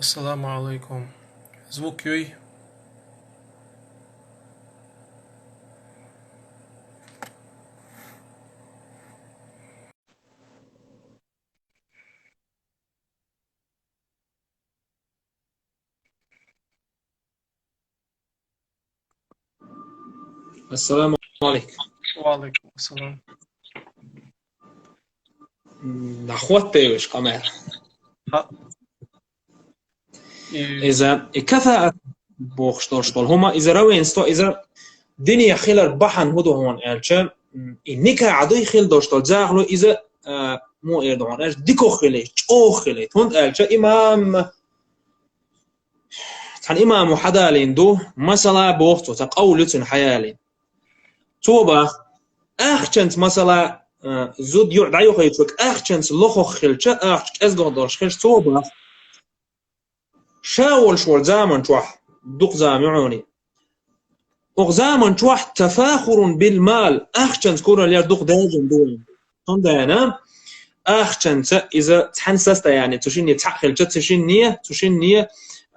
Assalamu alaikum. Zvuk joj. السلام عليكم. وعليكم السلام. أخواتي قمر. Ha. إذا كفاءة بوخشتوشتول هما إذا روينستو إذا دنيا خلال بحن هدو هون ألشان إنك عدوي خل دوشتول زاغلو إذا مو إيردوان أش ديكو خليت أو خليت هون ألشان إمام كان إمام حدالين دو مثلا بوختو تقولت حيالين توبا أخشنت مثلا زود يعد عيو خيتوك أخشنت لخو خلشة أخشك أزغدوش خلش توبا شاول شوال زامن توح دوق زامعوني وغزامن توح تفاخر بالمال أخشنت كورا لير دوق داجن دول هندانا أخشنت إذا تحنسست يعني تشيني تحقل تشيني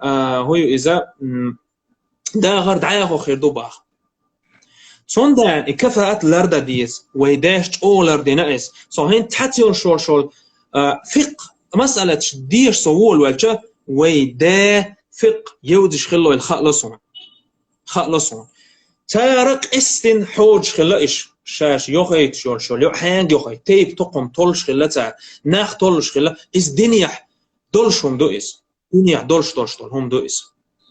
هو إذا دا غرد عياخو خير دو باخ صندان كفاءة لردا ديس ويداشت أو لردي ناقص صهين تحتيون شول فق مسألة ديش صوول والجا ويدا فق يودش خلو الخلصون تارق استن حوج خلاش شاش يوخيت شول يو حانج يوخيت تيب تقم طولش خلتا ناخ طولش خلا إس دنيا دولشهم دو إس دنيا دولش طول هم دو إس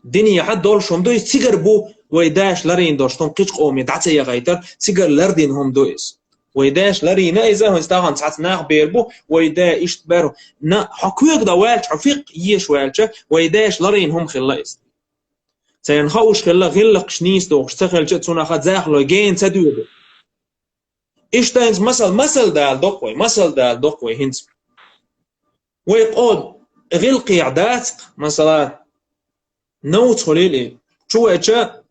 دنيا حد دولشهم دو إس تيجر بو ويداش لرين دوشتون قيش قومي دعتي يا غيتر تيجر لردين هم دو إس ويداش لرينا إذا هو استغان ساعات ناخ بيربو ويدا إشت بارو نا حكويك دا والش عفيق يش والش ويداش لرين هم خلاص سينخوش خلا غلق شنيس دوغ اشتغل جتسونا خد زاخلو جين تدوده إشتاينز مثل دال دوقوي هنس ويقود غلقي عداتك مثلا نوت خليلي شو أجا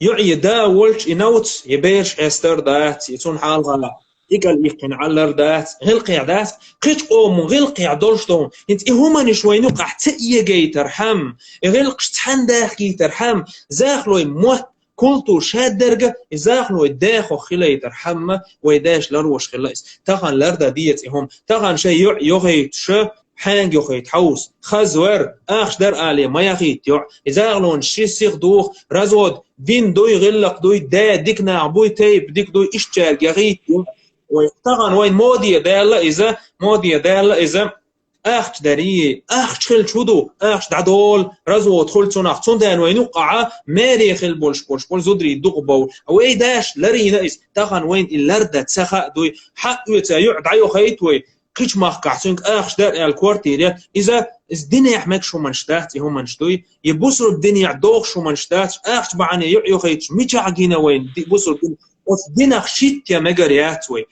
يعي دا ولش ينوت يبيش استر دات يتون حال غلا يقال يقن على دات غلقي عدات قيت قوم غلقي عدولشتون انت هما نشوي نقع تأيه جاي ترحم غلقش تحنداخي ترحم زاخلو موت كلتو شاد درجة زاخلو الداخو خلا يترحم ويداش لروش خلاص تغن لردا ديت هم تغن شيء يغيت شو حانج يخيت حوس خزور اخش در آلي ما يخيت يع إذا غلون شي سيخ دوخ رزود دين دوي غلق دوي دا ديك نعبوي تيب ديك دوي اشتال يغيت ويطغن وين مودية دالة إذا أخش دريه أخش خل شودو أخش دعدول رزود خل صناخ صندان وين وقع ماري خل بولش زدري دوغ بول أو أي داش لري نايس تغن وين اللردة تسخا دوي حق يتسايع دعيو خيتوي قيش ما قاعسونك اخش دار الكوارتيريا اذا الدنيا يحمك شو منشتات هم منشتوي يبصر الدنيا دوغ شو منشتات اخش بعاني يخيت ميجا عقينا وين بصر الدنيا خشيت يا مجرياتوي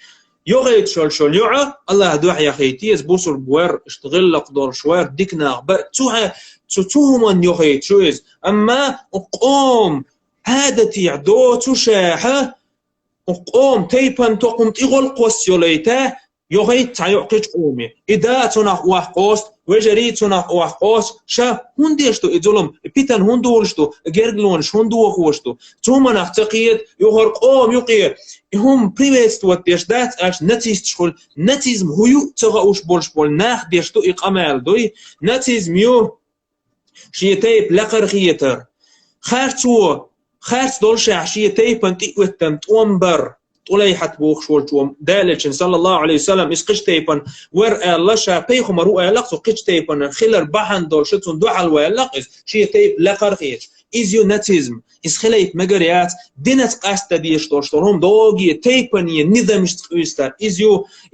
يغيت شول يوعى الله دوح يا خيتي يبصر بوار اشتغل لك دور شوار ديكنا اخبار توها من يخيت شويز اما قوم هذا تيعدو تشاحه وقوم تيبان تقوم تيغل قوسيوليته يغيت تعيق قيش قومي إذا تناق واح قوست وجري تناق واح قوست شا هنديشتو إذولم بيتن هندولشتو جرجلونش هندو خوشتو توما نحتقيد يغر قوم يقير هم بريفيست واتيش دات اش نتيز تشخل نتيز هيو تغاوش بول ناخ ديشتو إقامال دوي نتيز ميو شيتيب لقر خيتر خارت دولش عشيتيب انتي وتم تومبر طولي حتبوخ شولتوم دالتشن صلى الله عليه وسلم اسقش تيبن ور الله شا بيخ مرو لقص قش تيبن خلر بحن دول شتون دوحل ولقص شي تيب لقرخيش ايزيوناتيزم اس خليت مجريات دينت قاست ديش دوشتهم دوغي تيبن نظام استر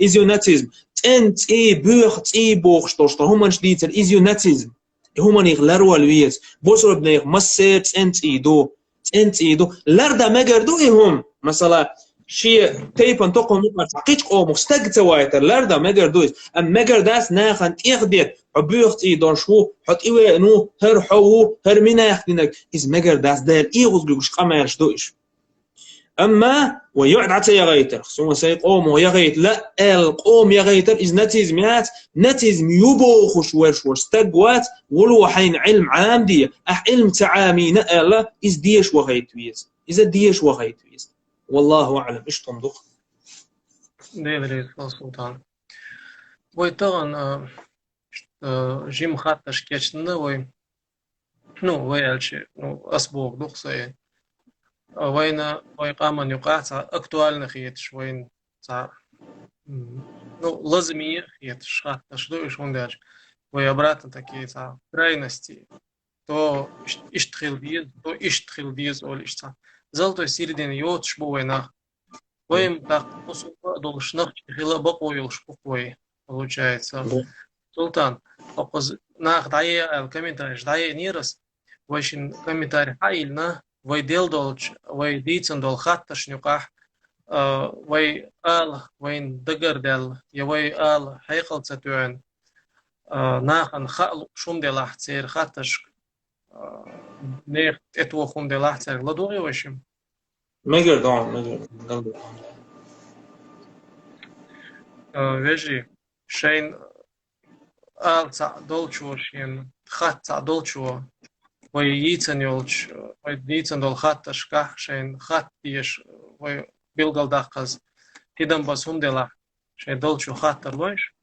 ايزيوناتيزم انت اي بوخ اي بوخ دوشتهم من شديت الايزيوناتيزم هما يغلروا الويت بوصر بنيخ مسيت انت ايدو لردا مجردو هم مثلا شيء تيبان تقوم مقاطعيش قوم مستقت وايتر لردا مجر دويس ام مجر داس ناخن تيخديت عبيخت اي دارشو حط ايوه انو هر حو هر مينا يخدينك از مجر داس دال اي غزلوش قمارش دويش أما ويقعد عتى يغيتر خصوما سيقوم ويغيت لا القوم يغيتر إذ نتيز ميات نتيز ميوبو خشوش واستقوات ولو حين علم عام دي علم تعامي نألا إذ ديش وغيت ويز إذا ديش وغيت ويز والله أعلم إيش تنضخ Değerli Sultan. Oy tağın jim hattaş keçinde oy oy elçi asbog duqsay وين قام يقع актуально خيتش وين لازم خيتش حتى что еще он дальше وي обратно такие крайности то иштхил диез ол ишта золотой середины йотш бу война وين так должнах хила бакойл шпукой получается Султан nach дае комментарий дае нирас вайшин комментарий хайлна وي ديل دولش وي ديتسن دول خطش نقاح وي وين دقر دل يوي حيقل تتوين ناخن خال شوم دي لاحتير خطش نيخ اتو خون دي لاحتير لدوغي وشم مجر دون ويجي شين تاع دولشو شين خط تاع دولشو وي يتن يولش وي يتن دول خطش كح شين خط ديش وي بيلغل داقز تيدم بس هم دلا شين دولشو خطر لويش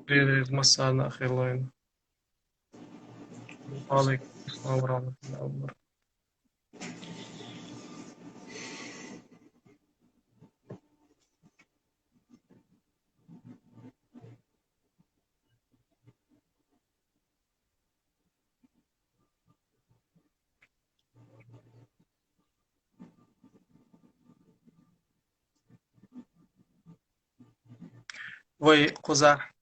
ريد مسانا خير لوين عليكم السلام ورحمة الله وبركاته وي قزح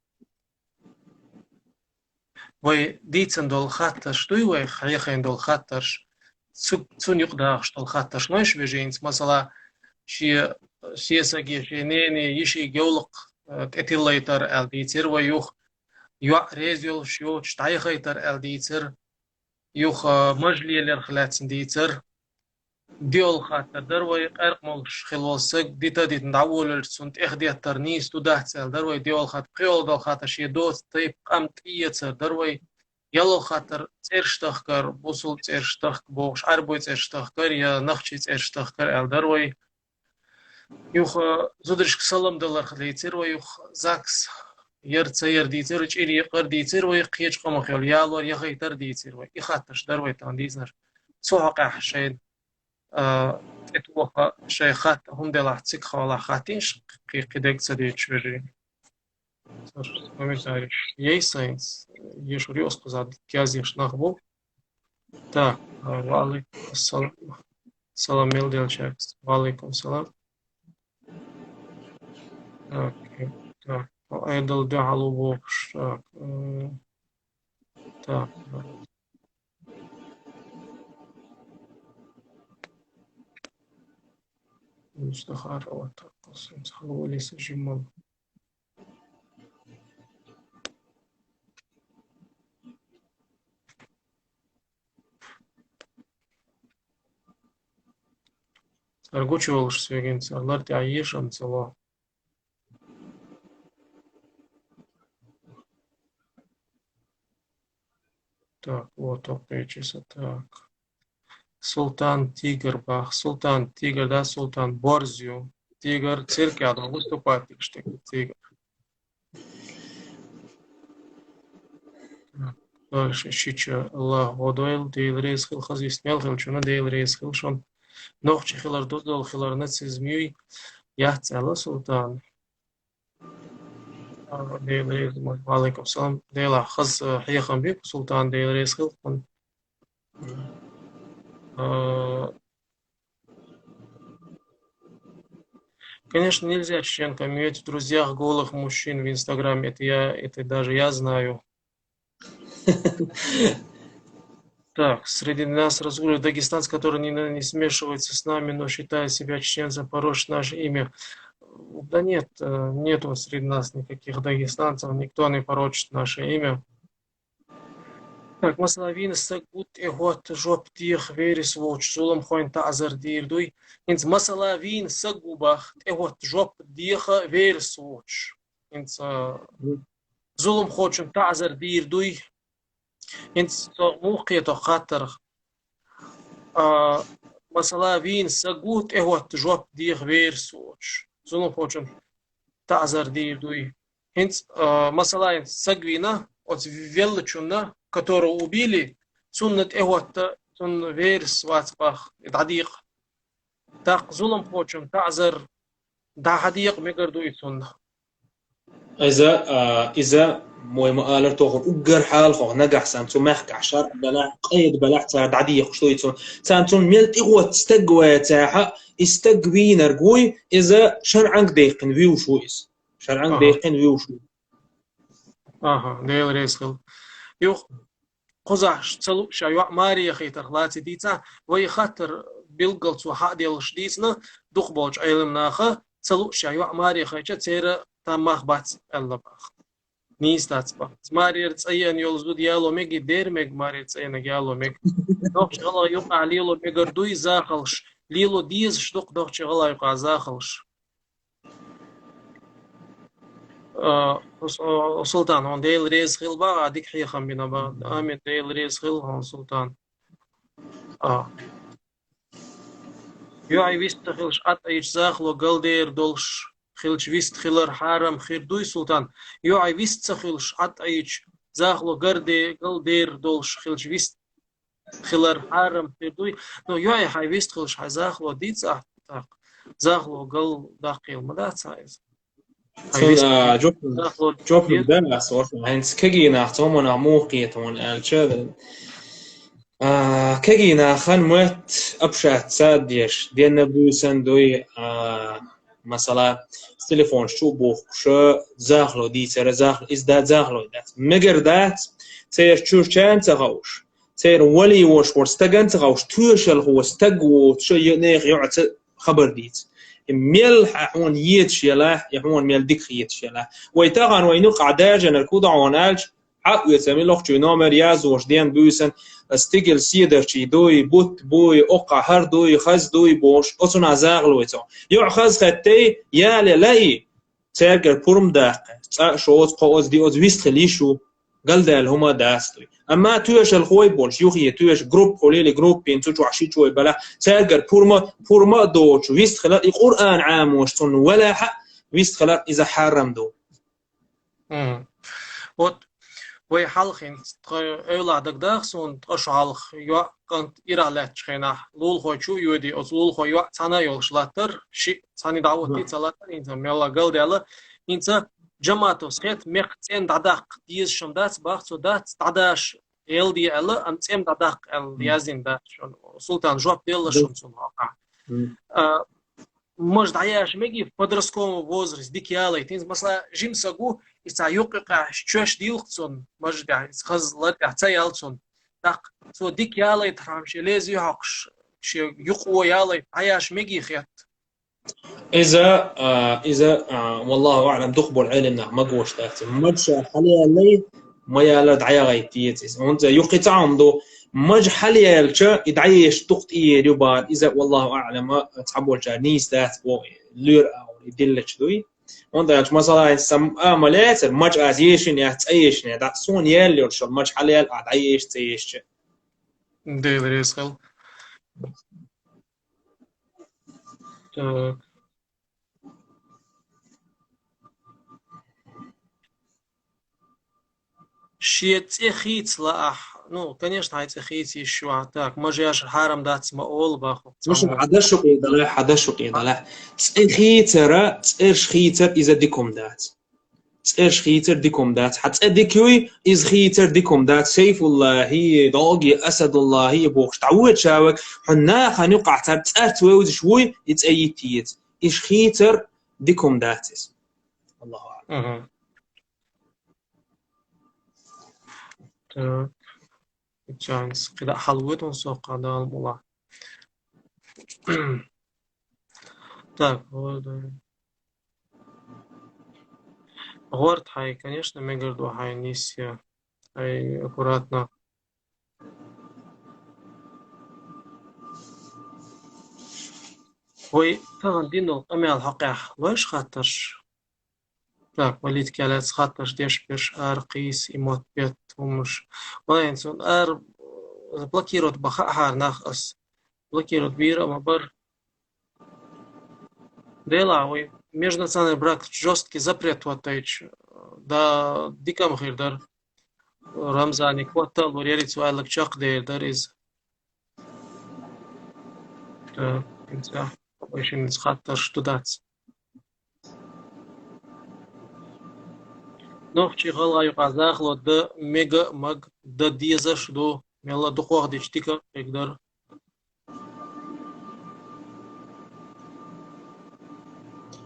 وي ديتن دول خطش دوي وي خيخين دول خطش цун юқдағыш дол хатташ нойш вежейнс масала ши сиесаги ши нени иши геолог этиллайтар алдицер вай юх юа резил шио штайхайтар алдицер юх мажлиелер хлатсин дицер ديول خاطر دروي قرق مولش خلوسك ديتا ديت ندعول سنت اخديتر نيس تو دحتل دروي ديول خاطر قيول دول خاطر شي دوت طيب قمت ايتر دروي يلو خاطر تيرشتخكر بوصل تيرشتخك بوش عربوي تيرشتخكر يا نخشي تيرشتخكر ال دروي يوخ زودرش كسلم دولار خليتر ويوخ زاكس يرتسير ديتر وچيري قر ديتر وي قيچ قم خيل يالور يخيتر ديتر وي يخاطرش دروي تان ديزنر سوحق حشين اتوقع شيخات هم دلع تسيك خوالا خاتينش قيدك سديت شوجي комментарий. Ей сайнс. Ешури осказал кязиш нахбу. Так, валейкум салам. Салам мелделчак. Валейкум салам. Так, так. Айдал дяхалу бокш. Так. Так. مستخار أو تقص مستخلو ليس جمال Аргучи олш свегенцы, арлар тяешам цела. Так, вот опечиса, так. Султан Тигр Бах, Султан Тигр, да, Султан Борзию. Тигр цирк рядом выступает, что Тигр. Дальше Шича Аллах Водойл, Дейл Рейсхил, Хазисмел, Хилчуна, Дейл Рейсхил, Шон. Нохчи Хилар Дудал, Хилар Нецизмюй, Яхцела Султан. Дейл Рейсхил, Алейкум Салам, Дейла Хаз Хияхамбек, Султан Дейл Рейсхил, Конечно, нельзя чеченкам иметь в друзьях голых мужчин в Инстаграме. Это даже я знаю. Так, среди нас разгуливает дагестанец, который не смешивается с нами, но считает себя чеченцем, порочит наше имя. Да нет, нету среди нас никаких дагестанцев, никто не порочит наше имя. Так, مثلا він сагут егот жоп тих верис воч зулам хоин тазар дирдуй. Инц масала вин сагубах егот жоп диха верис воч. Инц зулам хочем тазар дирдуй. Инц мухкето хатар. Масала вин сагут егот жоп дих верис воч. Зулам хочем тазар дирдуй. Инц масала инц сагвина от велчуна, которого убили, سنة إهوت سن فيرس واتباخ تعديق تاق ظلم خوشم تعذر دا حديق مقردو يتسنة إذا موي مقالر توخر أجر حال خو نجح سانتو مخك عشر بلا قيد بلا تعد عدي خشويتون سانتون ميلت إغوة تستقوى تاحة استقوي نرجوي إذا شرعنك ديقن فيو شويس شرعنك ديقن فيو شويس ديل ريسخل يوخ قزح تلو شايوع ماري خيتر خلاتي ديتا وي خاطر بيلقلت وحاديل شديتنا دوخ بوج علم ناخه تلو شايوع ماري خيتر تيرا تامخ بات الله باخ نيس تاتبا ماري رتسيان يولزو ديالو ميجي دير ميج ماري رتسيان ديالو ميج دوخ شغلا يوقع ليلو ميجردوي زاخلش ليلو ديز شدوق دوخ شغلا يوقع زاخلش سلطان هون ديل ريز خيل با عديك حي خمبينا با آمين ديل ريز خيل هون سلطان يوعي ويست خيلش أت أيش زاخلو قل دير دولش خيلش ويست خيلر حارم خير دوي سلطان يوعي ويست خيلش أت أيش زاخلو قل دير دولش خيلش ويست خيلر حارم خير دوي نو يوعي حي ويست خيلش حي زاخلو ديت زاخلو قل داقيل مدات سايز جوب بدنا صور هنس كجينا تومنا موقيتون الشذ كجينا خن موت أبشات ساديش دينا بوسن دوي مثلا تليفون شو بوخ شو زاخلو دي سر زاخلو إزداد زاخلو دات مجر دات سير تشوش كان تغوش سير ولي وش ورستجن تغوش توشل هو استجو شو ينيخ يعت خبر ديت ميل حون يتشيله يحون ميل ديك يتشيله ويتغن وينوق عداجن الكود عونالج حق يسمي لوخ جنو مرياز وش دين بوسن استيجل سيدر شي دوي بوت بوي اوقع هر دوي خز دوي بوش اصن عزاغلو يتو يعخز خطي يا للاي ترجر بورم داق شوز قوز دي اوز ويست خليشو قال دال هما داستوي اما توش الخوي بولش يوخي توش جروب قولي جروب بين توجو عشي شوي بلا ترجر بورما دوش ويست خلال القران عام وشتون ولا حق ويست خلال اذا حرم دو وي حلخين أولادك داخسون تقشعلخ يوا كنت إرالات شخينا لول خوي شو يودي أو لول خوي يوا تانا يولشلاتر شيء تاني دعوتي تلاتر إنت ميلا قل ديالا إنت جماعته سخيت ميختين دعداق ديز شمدات باختو دات دعداش إل دي ألا أم تيم دعداق إل ديازين دات سلطان جواب ديلا شمسون واقع مش دعياش ميجي في подростковом возрасте ديكيالي تينز مثلا جيم ساقو يسعيوقع شوش ديلقصون مش دعي خز لرقع تايالصون داق سو ديكيالي ترامش ليز يحقش شي يقوى يالي عياش ميجي خيات إذا والله أعلم دخبر علمنا ما قوش تأتي مجش حاليا لي ما يالد عيا غيتيتس وانت يقي تعمدو مج حاليا الشا يدعيش تقط إيه يبان إذا والله أعلم تحبول جانيس تات بو لور أو يدلش دوي وانت يعني مثلا سم عمليات مج عايشين يعيشين يعني دعسون يالي ورشل مج حاليا عايش تعيش ديل ريسخل شيت إخيت لأح ну конечно هاي إخيت يشوع تاك ما جاش حرام دات ما أول باخو مش عدشوا قيدله حدشوا قيدله إخيترا إيش خيتر إذا ديكم دات إيش خيتر ديكم دات حتى ديكوي إز خيتر ديكم دات سيف الله هي ضاقي أسد الله هي بوخش تعود شاوك حنا خنقع تبتأت ويوز شوي يتأيتيت إيش خيتر ديكم داتس الله أعلم Чанс, когда халвет он сок, когда мула. Так, вот. Горд хай, конечно, мегарду хай нисия. Хай аккуратно. وي طبعا دين القمع الحقيقة واش خاطرش так وليد كالات خاطرش ديش بيش ار قيس إموت بيت ومش وين سون ار блокирует баха хар нах ас блокирует бира мабар делавый межнациональный брак жесткий запрет вот эйч да дикам хирдар рамзани квартал وريريت سؤالك شاق دير is انت ويش خاطر شتودات نوخ چی غلا يقازاخ لو د ميجا ماج د ديزش دو ميلا دو خوخ ديشتيكا يقدر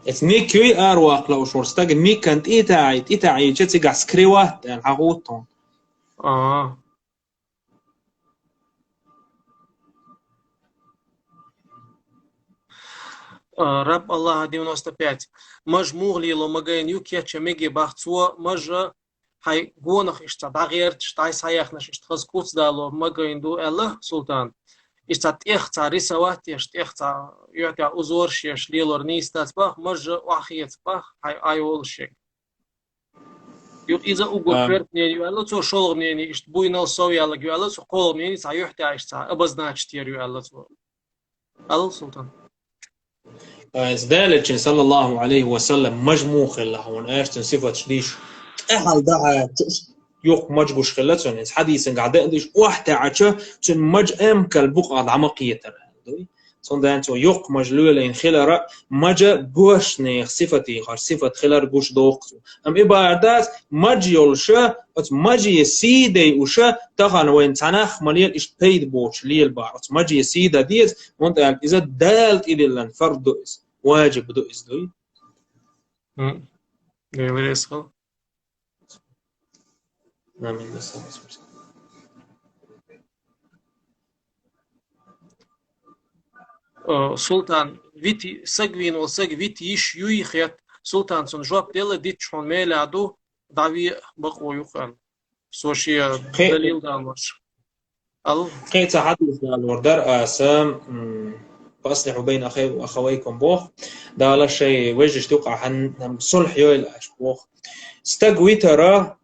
Het niet arwaq law shorstag mi kant itaait chetiga skriwat العغوطون اه رب الله 95 مج مغلي لو مجين يوكيا تشميجي باختصوا مج هاي гонах ишта дагерт штай саяхнаш иштхаз куц дало магин ду элла султан иштат эхца рисават ешт эхца юка узор шеш лилор нистас бах мож вахиет бах хай айол шек юк иза угоферт не юалла цо шолг не ишт буйнал совяла юалла цо кол не саюхта ишта обозначит юалла цо ал султан ذلك صلى الله عليه وسلم مجموخ اللهون اشتن صفة شديش احل دعا يوق مجبوش خلتون حديثا قاعد ادش واحدة عشا تن مج ام كالبقعة عمقية sondern so yok majlule in khilera maja gosh ne sifati khar sifat khilar gosh doq am ibadat majyol sha at maji side usha tagan wen tanakh maliel ist paid boch liel ba'at maji sida dies und iza dalt ilan fardu is wajib do is do говори схал amin سلطان ويتي سجوين وسج يش يخيت سلطان سن جواب ديلا ديت شون ميلا دو داوي بقو يقان سوشي دليل دامش ال قيت حدث الوردر اسام فاصلحوا بين اخي واخويكم بوخ ده لا شيء وجه توقع عن صلح يول اشبوخ استقوي ترى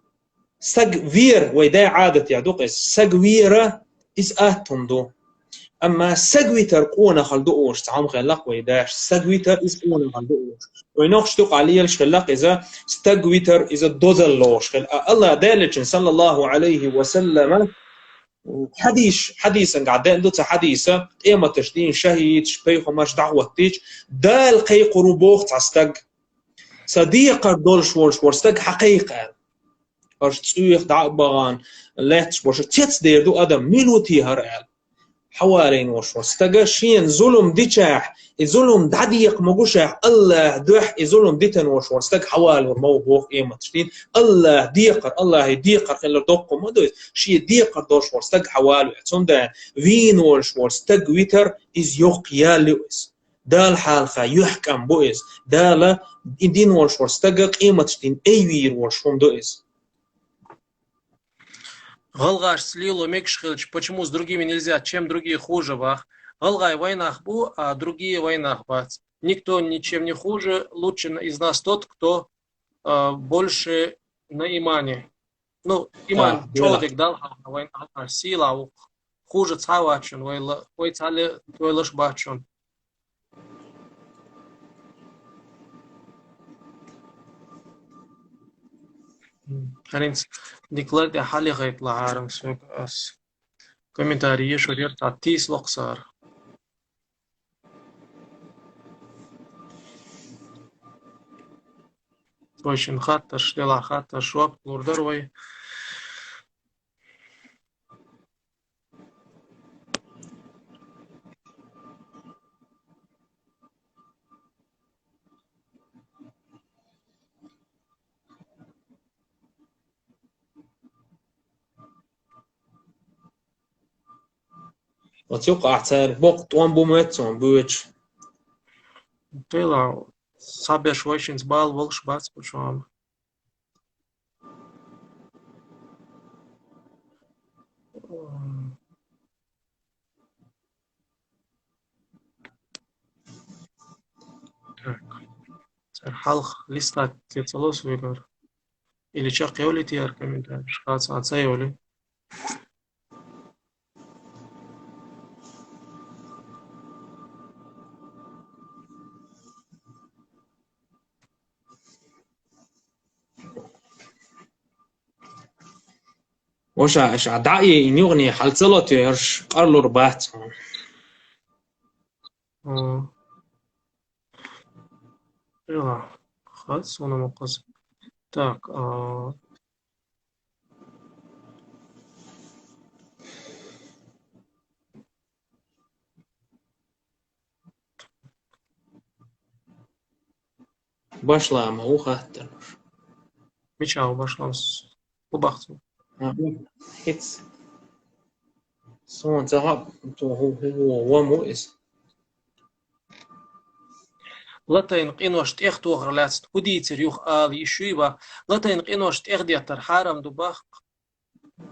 سجوير ويدا عادة يعدوق سجويرة is اتندو اما سجويتر قونا خلدوش تعم خلق ويداش سجويتر is قونا خلدوش وينوخش توق عليه الخلق اذا سجويتر اذا دوزلوش الله دالج صلى الله عليه وسلم حديثا قاعد عنده حديثه قيمه تشدين شهيد شبيخ وماش دعوه تيج دال قي قروبوخ تستق صديق دولش ورستق حقيقه اش تسويخ دعبغان لاتش وش تيتس دير دو ادم ميلوتي هرال حوالين وش ورستقشين ظلم ديشاح ظلم دعديق مقوشاح الله دح ظلم ديتن وش ورستق حوال ورموه قيمة تشدين الله ديقر الله ديقر خلر دوقم ودوز شي ديقر دوش ورستق حوال وعتم ده وين وش ورستق ويتر إز يوقيا لوز دال حالخا يحكم بوز دال دين وش ورستق قيمة تشدين أيوير وشهم دوز Галгаш слило Мекшхилч, почему с другими нельзя, чем другие хуже вах. Галгай войнах бу, а другие войнах бац. Никто ничем не хуже, лучше из нас тот, кто больше на имане. Ну, иман человек дал, а война сила, хуже цавачун, ой цали твой лишь бачун. Харинс, ديكلارد حالي غيطلع عارم سوق أس كومنتارية شورير تعطيس وقصار ويشن خاطر شديلا خاطر شواب لوردر وي وتوقع تعرف بوقت وان بومتون بوش تيلا صابيش ويشن زبال волш бац почему الحلق لسه تتصلص ويقول اللي شق يولي تيار كمين تاش خاص عاد سيولي وش عدعي إن يغني حلصلت يرش قرلو رباط يلا خاص وانا مقص تاك باشلا ما هو خاطر مش عاو باش خمس وبختو هيتس صون تهاب هو مؤس لاتين قينوش تيختو غرلات ودي تريوخ يشويبا لاتين قينوش تيخدي ترحارم دباخ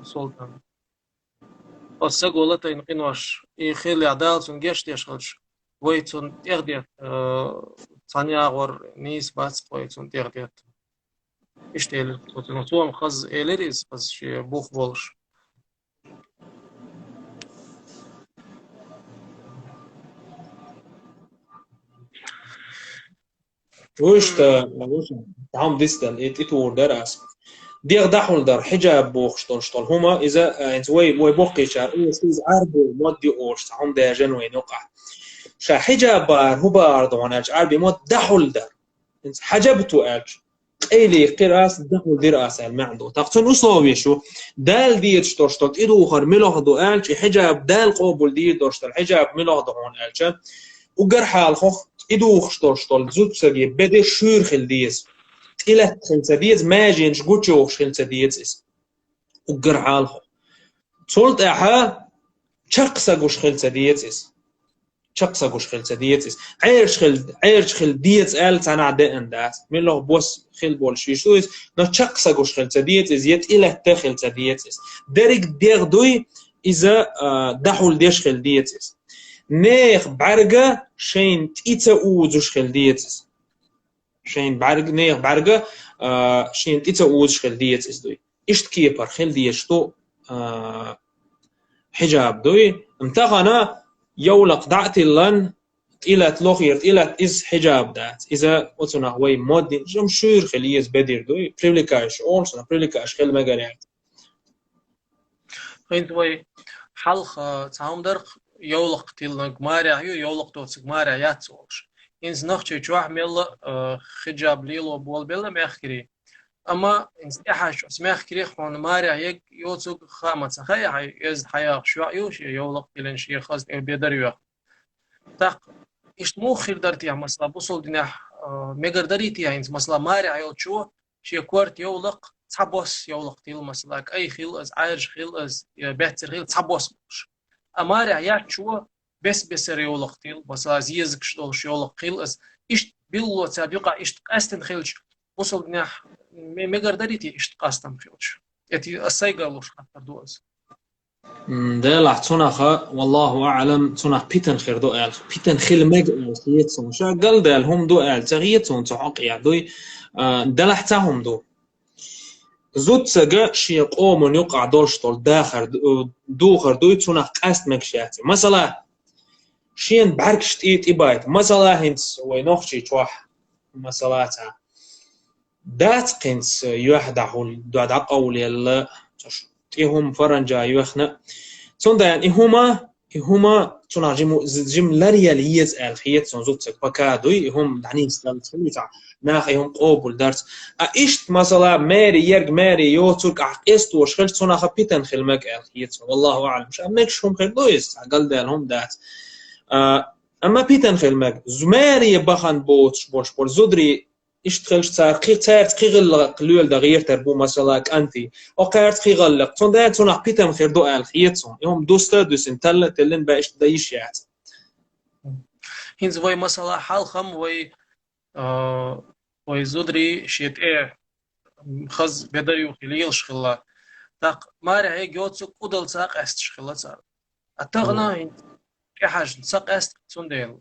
سلطان والسقو لاتين قينوش يخيل عدال سنجيش تيشغلش ويتون تيخدي ثانية غور نيس باتس ويتون تيخدي اشتيل وتنطوم خز إيليريز خز شي بوخ بولش وش تعم ديستال إتور درس دير دحول در حجاب بوخ شتول هما إذا أنت وي بوخي شار إيه سيز عربو مودي أورش تعم ده جنوين يقع شا حجاب بار هو بار دواناج عربي مود دحول در انت حجبتو أج قيلي قراس دحول دير أسال ما عنده تقصن أصوبي شو دال ديت شتول إدو خر ملوخ دو ألش حجاب دال قوبل دير دوشتل حجاب ملوخ دهون ألش وقرحة الخوخ إدو شتول زوت سجي بدي شور خل ديس إلى خلصة ديز ما جينش قوتشو خلصة ديز وقرحة الخوخ صولت أحا شقسا قوش خلصة ديز شقسا قوش خلصة ديز عيرش خل ديز آل سانا عدائن داس من لغ بوس خل بول شويش نو شقسا قوش خلصة ديز يت إلى تخلصة ديز دارك ديغ دوي إذا دحول ديش خل ديز نيخ بعرقة شين تيتا اوزوش خل ديز شين بعرق نيخ بعرقة شين تيتا اوزوش خل ديز دوي إشت كيبر خل ديش تو حجاب دوي امتغنا يولق دعتي لن إلى تلوخير إلى إز حجاب دات إذا قلتنا هوي مودي جم شور خليز بدير دوي بريليكاش أولسنا بريليكاش خل مجالات خينت وي حلخ تعم درق يولق تيلنك ماريا يولق توتسك ماريا ياتسولش إنز نخشي جوح ميل خجاب ليلو بول بيلا ميخكري أما إنز إحاش ميخكري خون ماريا يك يوتسك خامت خيا حي إز حياة شو يوش يولق تيلن شي خاص بيدر يوح تاق إشت مو خير درتي مثلا بوصل دينح ميجر دريتي إنز مثلا ماريا يوتشو شي كورت يولق تحبوس يولق تيل مثلا أي خيل از عايرش خيل از بيتر خيل تحبوس مش أمارع ياتشو بس يولق تيل مثلا زيزك شتولش يولق خيل از إشت بيلو تابيقع إشت قاستن خيلش وصل نح ميجر دريتي إشت قاستن خيلش يتي السايقالوش حتى دوز دلع تناخا والله أعلم تناخ بيتن خير دو أل بيتن خيل مج خيتهم شا قال دال هم دو أل تغيتهم تحق يعدوي دلع تهم دو زود سجا شيء قوم يقع دولشتول داخر دوخر دوي تناخ قاست مكشاتي مثلا شين بعركشت إيت إبايت مثلا هنس وينوخشي توح مثلا دات قنس يوحدعول دواد عقول يلا تيهم فرنجا يوخنا سوندا يعني هما تنا جم لاريا ليز الخيت سون زوت بكادوي هم دعنيس للخليتا ناخيهم قوبل درس ايشت مثلا ماري يرج ماري يوترك عقست وشخل تنا خبيتن خلمك الخيت والله اعلم مش امكش هم خلويس قال دالهم دات اما بيتن خلمك زماري بخن بوتش بول زودري اشتغلش صار قيغلق لول دغير تربو مثلا انتي او قارت قيغلق تون دا تون بيتم خير دو الخيتون يوم دوستا دوسن تلن باش دايش يات هينز وي مثلا حال خم وي زودري شيت خز بدريو خليل شخلا تاق مارع هيك يوتسك قدل ساق است شخلا صار اتغنا كحاج ساق است تون ديل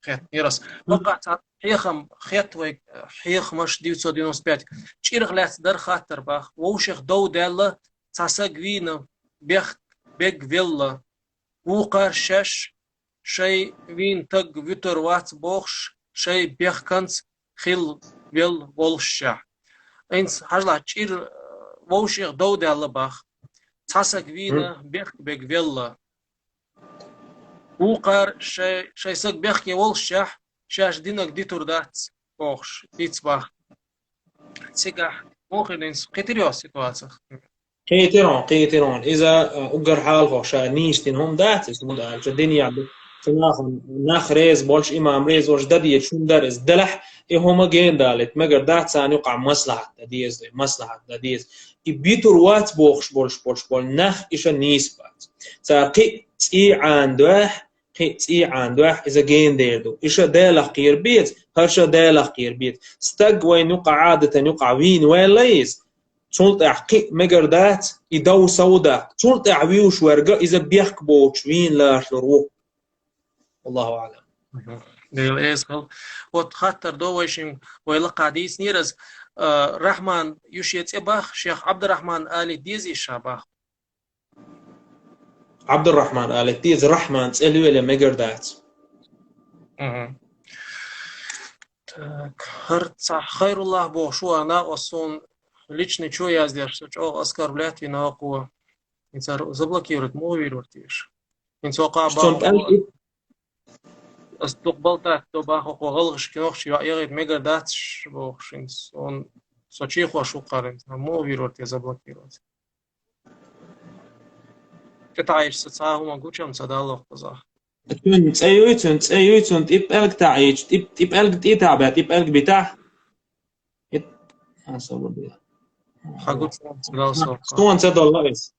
خيت يرس وقع حيخم خيطوي حيخ مش 995 تشيرغ لات در خاطر باخ ووشخ دو دالة تاسق وينا بيغ فيلا وقار شش شي وين تق ويتر وات بوخش شي بيغ كنس خيل ويل والشع اينس هجلا تشير ووشخ دو دالة باخ تاسق وينا بيغ فيلا وقار شي سق بيغ والشع شاش دينك دي تردات بوخش ديتسباخ سيقح ممكن إنس قتريو سيتواتسخ قيترون إذا أجر حاله شانيشتين هم داتس مودا الدنيا ناخ ريز بولش إمام ريز وش ددي شون دارس دلح هما جين دالت مگر دات سان يقع مصلحة دديز مصلحة دديز بيتر وات بولش بول ناخ إيش نيسبات ساقي تي عندوح تي عندوح إذا جين ديردو إيش دالح قير بيت هرش دالح قير بيت استق وين يقع عادة يقع وين ليس شلت أحقي مجردات يدو سودا شلت أعويوش ورقة إذا بيحكبوش وين لا شروع والله أعلم. ديل إسقل وتخطر دوشين ويلقى ديس نيرز رحمن يوشيت إباخ شيخ عبد الرحمن آل ديزي شاباخ عبد الرحمن آل ديز رحمن تسألوا إلى مجردات. خير الله بو شو أنا أصون личный что я сделал, что оскорблять виноватого, заблокирует, мувирует, видишь. Инсока баху, استقبلت تو баху غلغش كنوخش يغير ميجا داتش بوخشينس он сочиху شو قارن мувирует я заблокирует. كتعيش ساعة могу чем садало позах. تسأيوتون تيب ألق تعيش تيب ألق تيتابع تيب ألق بتاع. Someone said Allah is.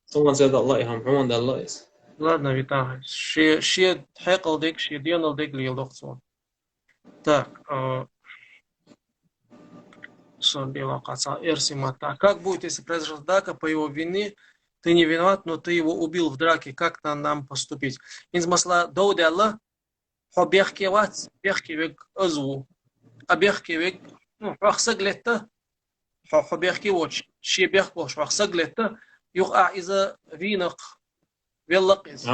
Someone said Allah هم حمون Allah is. Ладно, витаю. Ще хекал дик, ще дьонал дик лилдохцон. Так, собила каца эрсимата. Как будет, если произошла драка по его вине? Ты не виноват, но ты его убил в драке. Как нам поступить? Инзмасла доуди Аллах, хо бехкеват, бехкевек озву. А бехкевек, ну, фахсаглетта, хо бехкевоч, ще бехкош, фахсаглетта, يقع إذا فينق ويلقز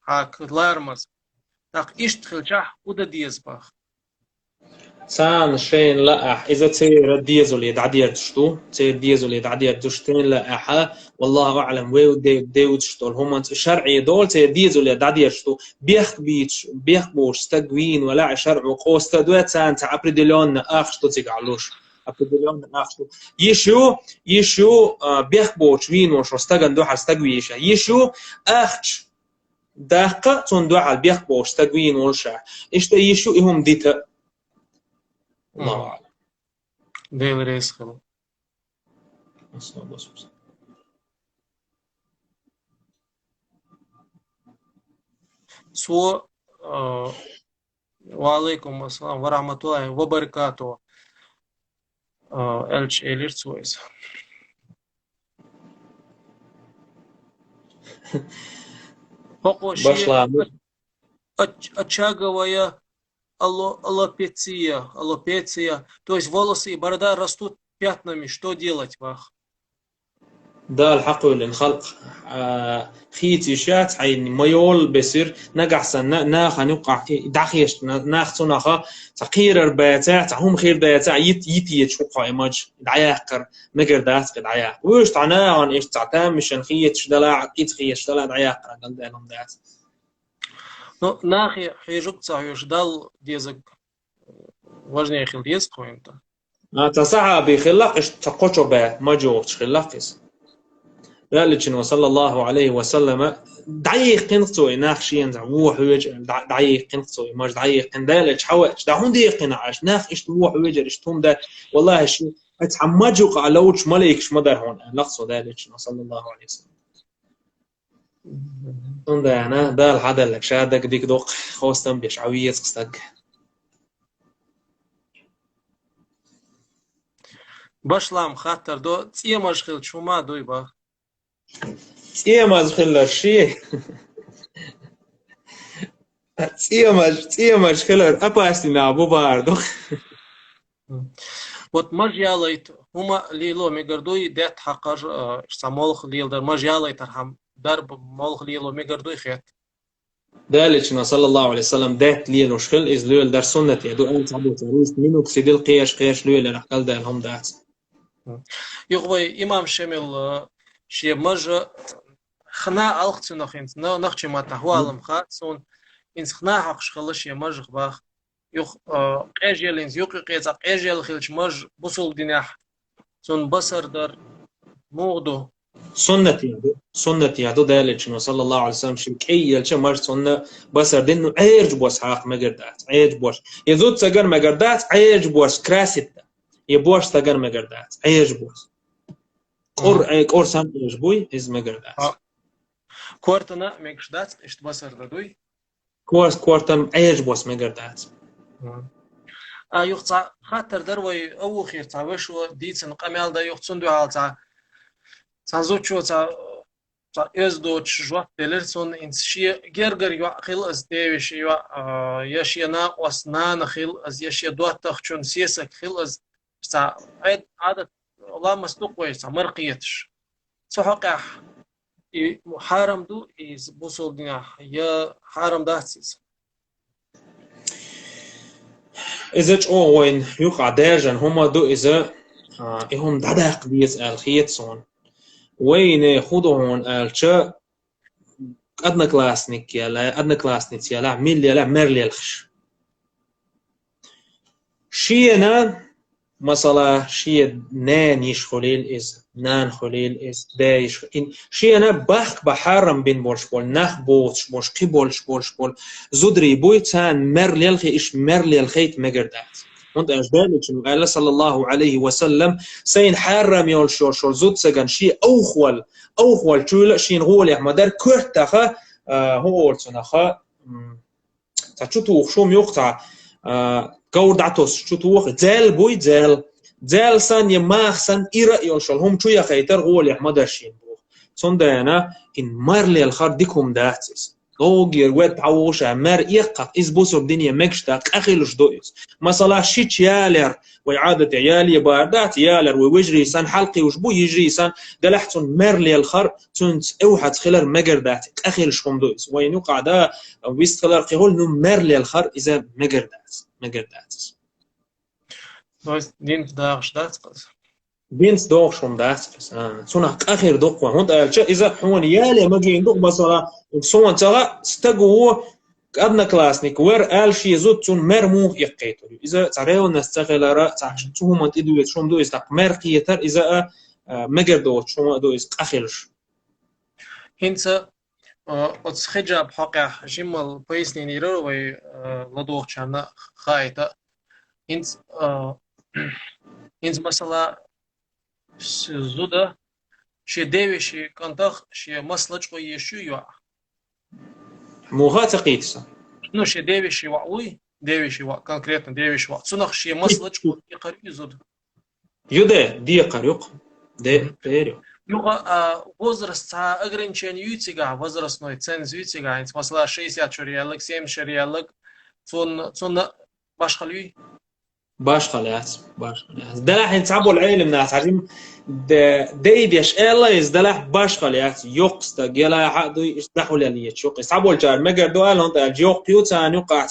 هاك لارمز تاق يشتخل جح ودا ديزباخ سان شين لأح إذا تصير ديزو اللي يدعدير تشتو تصير ديزو اللي يدعدير تشتين لأحا والله أعلم ويو ديو تشتو هم شرعي دول تصير ديزو اللي يدعدير تشتو بيخ بيتش بيخ بوش استقوين ولا شرع وقوس تدوات سان تعبر ديلون أخش تزيق علوش أبدلون ناخذ يشو بيخبوش وين وش استجن دوح استجويشه يشو أخش دقة تندوح على بيخبوش استجوين وشة إيش يشو إهم ديتا الله أعلم ديل ريس خلو سو وعليكم السلام ورحمة الله وبركاته Elch Elirtsois. Başla. Очаговая аллопеция. То есть волосы и борода растут пятнами. Что делать, вах? ده الحق للخلق خيتي شات عين ميول بسير نقع سن ناخ نوقع دخيش ناخ صنخه تقير رباتا تعهم خير داتا يتي يتشوق ايماج دعياقر مقر دات دعياق وش تعناه عن ايش تعتام مشان خيت دلا قيت خيت دلا دعياقر قال لهم دات ну нахи хижук цаюш дал дезак важнее хил дез коинта تصعب خلق ايش تقوچو با ما جوش خلقس ذلك وصلى الله عليه وسلم دعيق قنصوي ناخشين زعوح وجه دعيق قنصوي ماش دعيق ذلك حوج دعون دقيق نعاش ناخ ايش تروح وجه اشتهم ده والله شيء اتحمجوا علوش ملكش مدر هون لقصوا ذلك وصلى الله عليه وسلم ده انا ده الحدا لك شادك ديك دوق خوستم بيشعويه قصدك باشلام خاطر دو تيماش خيل شوما دويبا إيه ما زخيل الشيء Ciemaš, Heller, apāstinā bubārdu. Вот مجياليت هما ليلو ميقردوي ديت حقر سامولخ ليل در مجياليت هم درب مولخ ليلو ميقردوي خيت دالتشنا صلى الله عليه وسلم دات ليل وشخل إز ليل در سنة يدو أول تعبو تروس منو كسيدل قيش ليل رحكال دالهم دات يغوي إمام شامل شي مج خنا ألخت نخينت نخشي ما تهوالم خات سون إنس خنا حق شخلش يمج باخ يخ قيجيلينز يوقي قيزا قيجيل خيلش مج بوصل ديناح سون بصر در موغدو سنة يدو دالتشنا صلى الله عليه وسلم شي كي يلش مج سنة بصر دينو عيرج بوس حق مقردات عيرج بوس يزود سجر مقردات عيرج بوس كراسيت يبوش سجر مقردات عيرج بوس قرصان عيرج بوي إز مقردات كورتنا ميكشدات إشت بصر دادوي كورتم عيرج بوس مقردات يقطع خاطر دروي أو خير تعوشوا ديتن قمال دا يقصون دو حال تعزوتشو إزدوتش جوات بلرسون إنس شي جرجر يعقل أز ديوش يشي ناقوس نان خيل أز يشي دوات تخشون سيسك خيل أز عادة الله مستقوي مرقيتش سحقح حرم دو إز بوصل دينا يا حرم داتسيس إذا وين يقع دارجن هما دو إذا إهم ددق ديس الخيتسون وين خدوهن الشا أدنى كلاسنيك يلا أدنى كلاسنيك يلا ميل يلا مرلي الخش شينا مثلا شي نان يشخليل إز نان خليل إز دايش إن شينا بحق بحرم بين بول نخ بوش بوش قبولش بول زدري بويتان مرلي الخي إيش مرلي الخيت مقردات وانت أجدالك شنو قال صلى الله عليه وسلم سين حرم يول شور زود سجن شي أوخول تقول شين غول يا مدار كرتخا هو ورتنخا تشوتو شوم يقطع كورداتوس شوتو زال بوي زال سان يماخ سان إيرا يول شول هم شو يا خيتر غول يا مدار شين بوخ صندنا إن مرلي الخار ديكم داتس غوغير ويت عوش مر يقق إز بوسو الدنيا مكشتا أخيلش دويس مثلا شيت يالر وإعادة عيالي باردات يالر ويجري سان حلقي وشبو يجري سان دلحتون مرلي الخر تنت أوحد خلر مقردات أخيلش هم دويس وين يقع دا ويست خلر قيقول نو مرلي الخر إذا مقردات دويس دين داغش دات بينس دوغ شوم داتس سونا اخر دوغ هون قالش اذا حون يالي ما جين دوغ مثلا سون ترى استغو ادنا كلاسنيك ور قال شي زوت سون مرمو يقيتو اذا تعريو نستغل را تعشتو هم تدو شوم دو است مرقيتر اذا مگر دو شوم دو است اخرش هنت اتخجب حق جمل بيسني نيرو وي لدوغ شانا خايتا هنت مثلا زودا شي ديوشي كنتخ شي مسلج قوي يشو يوا موها تقيتس نو شي ديوشي وعوي ديوشي وا конкретно ديوشي وا سنخ شي مسلج قوي يقر يزود يودا دي قريق ده بيريو يوغا возраст ограничение ютига возрастной ценз ютига مثلا 60 شريالك 70 شريالك сон башкалуй باش خلاص دلح ينصعبوا العلم ناس عارفين ديش الله يزدلح باش خلاص يقصد جلا حدو يشدحوا لليه شو يصعبوا الجار ما قدوا قال هون الجوق بيوتان يقع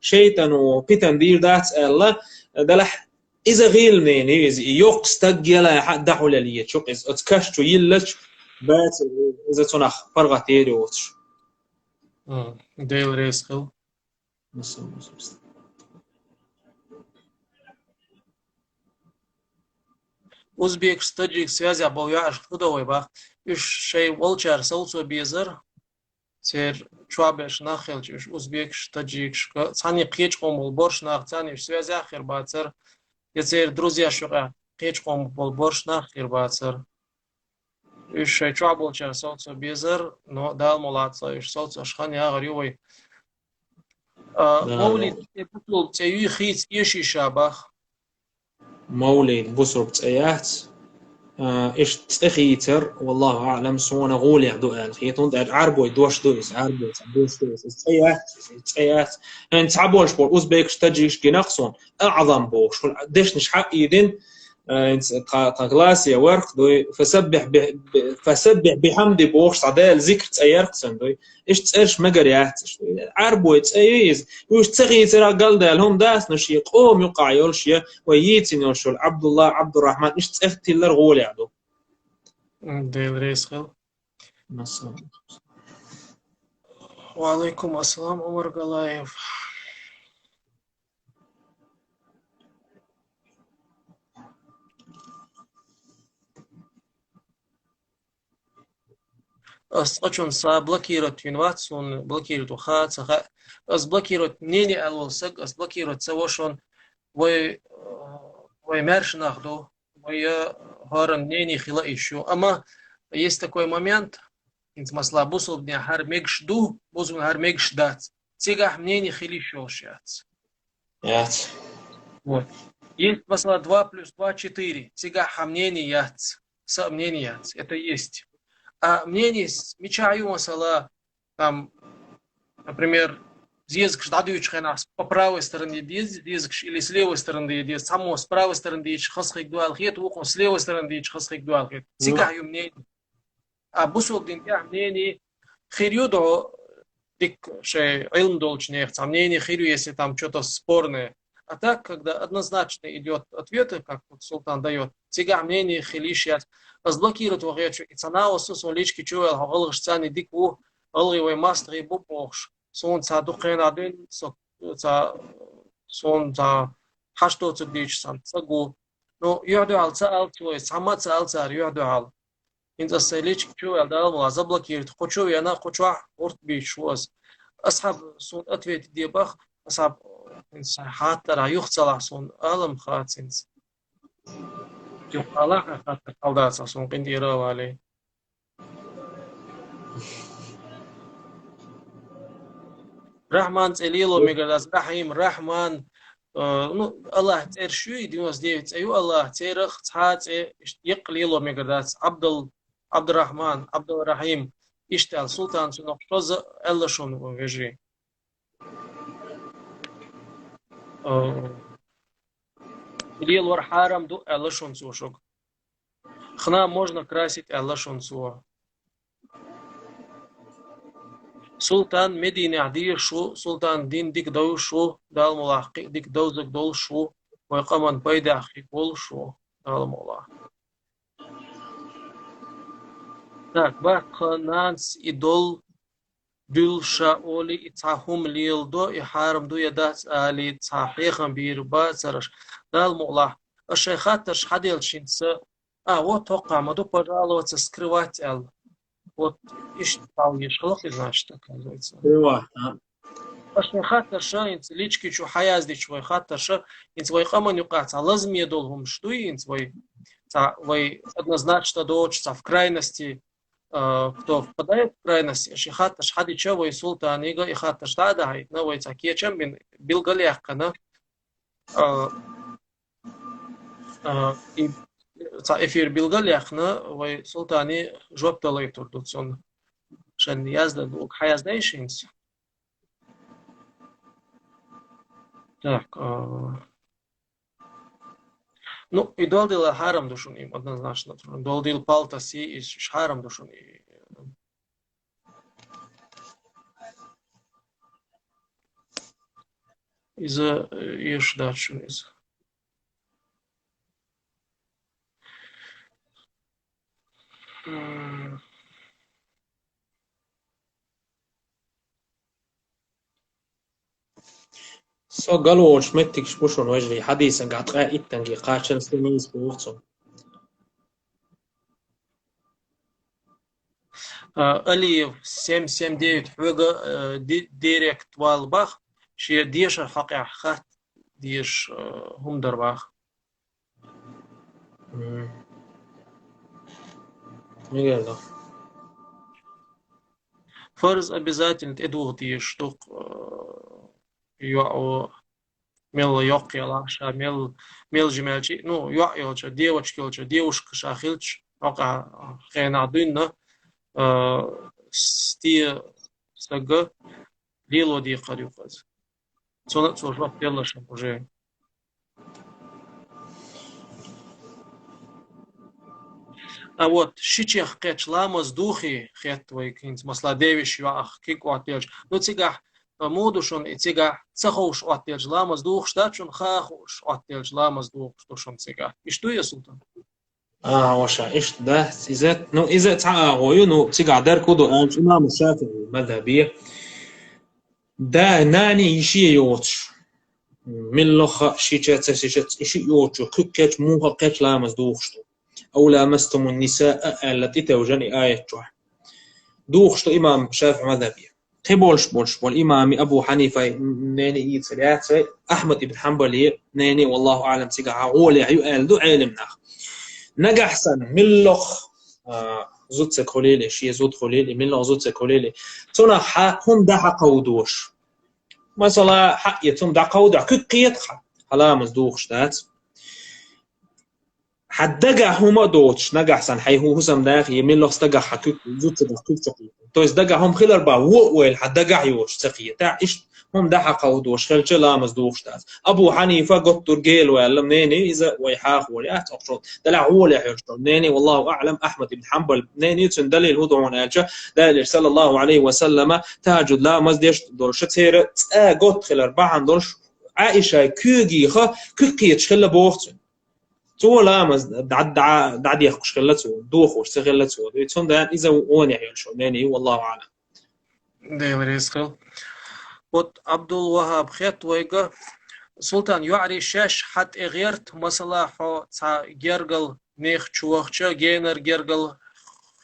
شيطان وبيتن دير دات الله دلح إذا غير منين يقصد جلا حدحوا لليه شو اتكشتوا يلش بات إذا تناخ فرغة تيري وتش ديل ريس خل Узбек таджик связи абаляш худовой бах үш шей волчар саусо безер сер чуабеш нахелч үш узбек таджик цани қеч қомол борш нах цани связи ахир бацер яцер друзья шуга қеч қомол борш нах хир бацер үш шей чуаболчар саусо безер но дал молодца үш саусо шхани агрювой мовлид бутул цею хиц еши шабах مولد بصرب تأيات إيش تأخيتر والله أعلم سونا غولي عدو الخيط وند عربو يدوش دوس عربو دوش دوس تسيات أنت تعبولش بول أوزبيك تجيش جناقصون أعظم بوش ديش نش حق يدين أنت تغلاسيا ورق دوي فسبح بحمد بوش صدال ذكر تأيرقسن دوي إيش تسألش مجريات عربو تأيز يوش تأخيتر قال ده لهم داس نش يقوم يقع يولش وييتين يولش عبد الله عبد الرحمن إيش تأختي لرغولي عدو ديل ريسخل. وعليكم السلام عمر قلايف. أصلا صا بلوكيرت فينواتسون بلوكيرت وخات سخ أص بلوكيرت نيني ألوسك أص بلوكيرت سوشون وي мерш нахду وي هارن نيني خلا إيشو. أما есть такой момент, инц масла бусул дня хар мегш ду бузун хар мегш дат цигах мнений хили шошац. Вот. Есть масла 2 плюс 2 4 цигах мнений яц мнений яц. Это есть. А мнение мечаю масала там, например, язык ждадуешь хенас по правой стороне язык или с левой стороны язык само с правой стороны язык хасхик дуал хет ухо с левой стороны язык хасхик дуал хет цигаю мнение. А бусул дин я мнение хирюдо дик ше илм должнее мнение хирю, если там что-то спорное. А так, когда однозначно идет ответ, как вот султан дает, цигах мнение хилишьят разблокирует вогечу и цена осус лички чуэл хавалгш цани дику алгивой мастри бупохш сон ца духен один сон ца хашто цудич сан цагу. Но юаду ал ца ал твой сама ца ал ца юаду ал инза селички чуэл дал заблокирует хочу я на хочу орт бич was асхаб сон ответ дебах асхаб хаттара юхцала сон алам хатсинс الله خاطر قلدات صون قندي روالي رحمن تليلو ميغلاس رحيم رحمن ну الله ترشوي 99 ايو الله تيرخ تحات يقليلو ميغلاس عبد الرحمن عبد الرحيم اشتال سلطان سنو شوز الله شون وجي Лил вархарам ду элашонцу шок. Хна можно красить элашонцу. Султан Медине адир шу, султан дин дик дау шу, дал мулахки дик даузак дол шу, вайкаман пайда хикол шу, дал мулах. Так, бахнанс идол дюл шаоли и цахум лил до и харам ду ядас али цахихам бирба цараш. дал мулах. Шейхаташ хадил шинца. Вот тока, маду пожаловаться, скрывать эл. Вот иш пал ешхлох, значит, оказывается. Шейхаташ инц лички чу хаязди чу хаташ инц вой хаман юкац. Лазм едолгум штуи инц вой однозначно доучится в крайности. Кто впадает в крайность, шейхаташ хадичево и султан иго и хаташ дадахай. На вой цакия чем бин билгалехка, на. И эфир билгалехна, вой султани жоп талай турдут сон. Шен язда дук хаяздайшинс. Так. Ну, и долдил харам душун им однозначно. Долдил палтаси и харам душун. Из-за ешдачун из. Så galon schmettig spushon wajri hadisen gatra ittangi qachan stinis buurtso. Алиев 779 حوجة ديريكت والباخ شيء ديش حقيقة خات ديش هم درباخ. يلا. فرض обязательно эдух диш тук юао ميل يقيلا شا ميل جمالجي نو يقيلش ديوشكيلش ديوشك شاخيلش وقع خينا دينا ستي سجى ليلو دي قريقز صنع صوش يلا شموجي А вот шичех кэч ламаз духи хэт вайкинс масла девиш юах кик уателж. Ну цигах модушон и цигах цахош уателж ламаз дух штачун хахош уателж ламаз дух штушон цигах. И что я султан? وشا إيش ده إذا نو إذا تعاقوا نو تيجا در كودو أنش إمام الشافعي المذهبية ده ناني يشي يوتش من لخ شيشات شيشات يشي يوتش كوكيتش موها كيتش لامز دوخشتو أو لامستم النساء التي توجني آية جوح دوخشتو إمام الشافعي المذهبية قبولش بولش بول إمام أبو حنيفة ناني يتسليات أحمد بن حنبل ناني والله أعلم تيجا عولي عيال دو عالم ناخ نجح سن ملخ زود سكوليلي شيء زود خليلي ملخ زود سكوليلي تونا هم ده قودوش مثلا حق يتم ده قودع كقيت حلا مزدوخ شتات حدجع هما دوتش نجح سن حي هو سم داخ يملخ استجع حق زود سكوليلي تقي تويس دجع هم خلال با ويل حدجع يوش تقي تاع إيش هم ده قودوش خلش لا مزدوخ شتات أبو حنيفة قط ترجيل ولا منيني إذا ويحاخ ولا أقصد دلع ولا حيرشون نيني والله أعلم أحمد بن حنبل نيني تندلل هدوء ألشة دليل صلى الله عليه وسلم تاجد لا مزديش دولش تير قط خلال بعن دولش عائشة كوجي خا كقيت خلا بوقت تو لا مز دعد يخش خلته دوخ وش خلته يتون ده إذا وين يحيرشون نيني والله أعلم ده مريسخل вот Абдул Вахаб хет вайга Султан юари шеш хат эгерт масала хо ца гергал нех чуахча генер гергал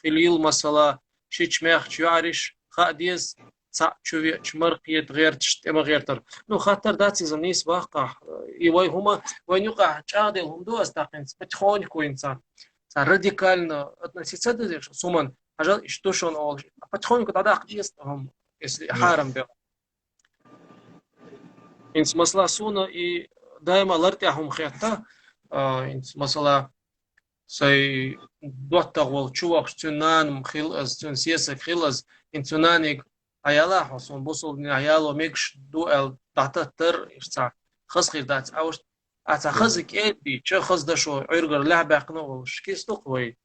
хилил масала шичмех чуариш хадис ца чуви чмарқиет гертшт эма гертер ну хаттар дацизм нис ваqa и вай хума ванюqa чадел хумду астақинс потихоньку инса ца радикально относиться к этому суман ажал что шон ол потихоньку тогда есть если харам бе إنس مسلا سونا إي دائما لرتيهم خيطة إنس مسلا سي دوتة والشوق تنان مخيل أز تنسيس خيل أز إنتنانيك عيالا حسون بوصل من عيالو ميكش دوال داتا تر إشتا خز خير دات أوش أتا خزك إيدي شو خز دشو عرقر لعبة قنو شكيس تقوي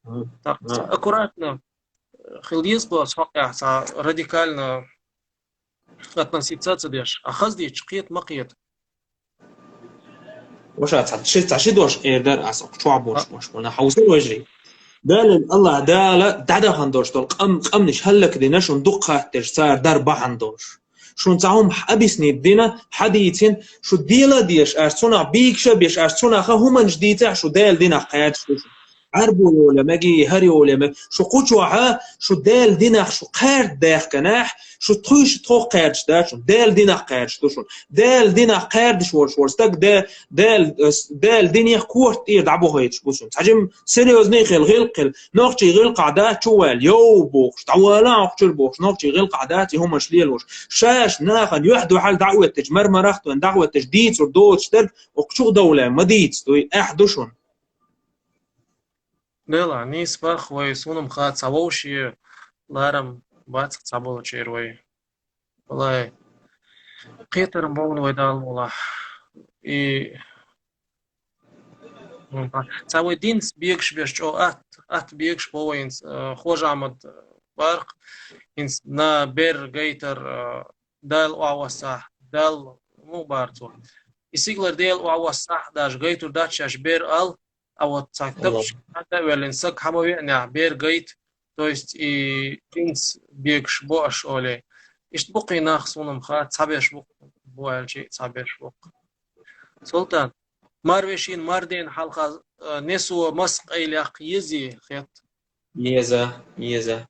أكوراتنا خيل يسبوس حقا راديكالنا относиться цедеш а хазди чқиет мақиет وش تعشي دوش إيردر أسوق شو عبوش مش ولا حوصل وجري دال الله دال دعدا هندوش دول قم نش هلك دي نشون دقة تجسار دربا هندوش شون تعهم أبيسني بدينا حديثين شو ديلا ديش أرسونا بيكشة بيش أرسونا خهم جديدة شو دال دينا قياد شو عربو ولا ماجي هري ولا شو قوتشوها شو دال دينا شو قارد داخ كناح شو تخيش تخو قارد دا شو دال دينا قارد شو دال دينا قارد شو ستك دال دينا كورت إير دعبو هيتش بوشون تحجم سيريوز نيخل غلقل نوقتي غل قعدات شوال يو بوخش تعوالا وقتل بوخش نوقتي غل قعداتي هم شليلوش شاش ناخد يوحدو حال دعوة تجمر مرختو ان دعوة تجديد وردوت شتر وقشو دولة مديد دوي احدوشون دلا نيس بخ ويسونم خات سووشي لارم باتق صابولو چيروي والله قيتر مون ويدال والله и سوي دينس بيكش بيش او ات بيكش بوينس خوجامد برق انس نا بير جيتر دال اواسح دال مو بارتو يسيغلر ديل اواسح داش جيتر داتشاش بير ال او تاكتبش حتى ولنسك حمو يعني بير جيت то есть и динс бегш бош оле ишт буқи нахсунам хат сабеш буқ боалчи сабеш буқ султан марвешин марден халқа несу масқ иляқ йези хет يزا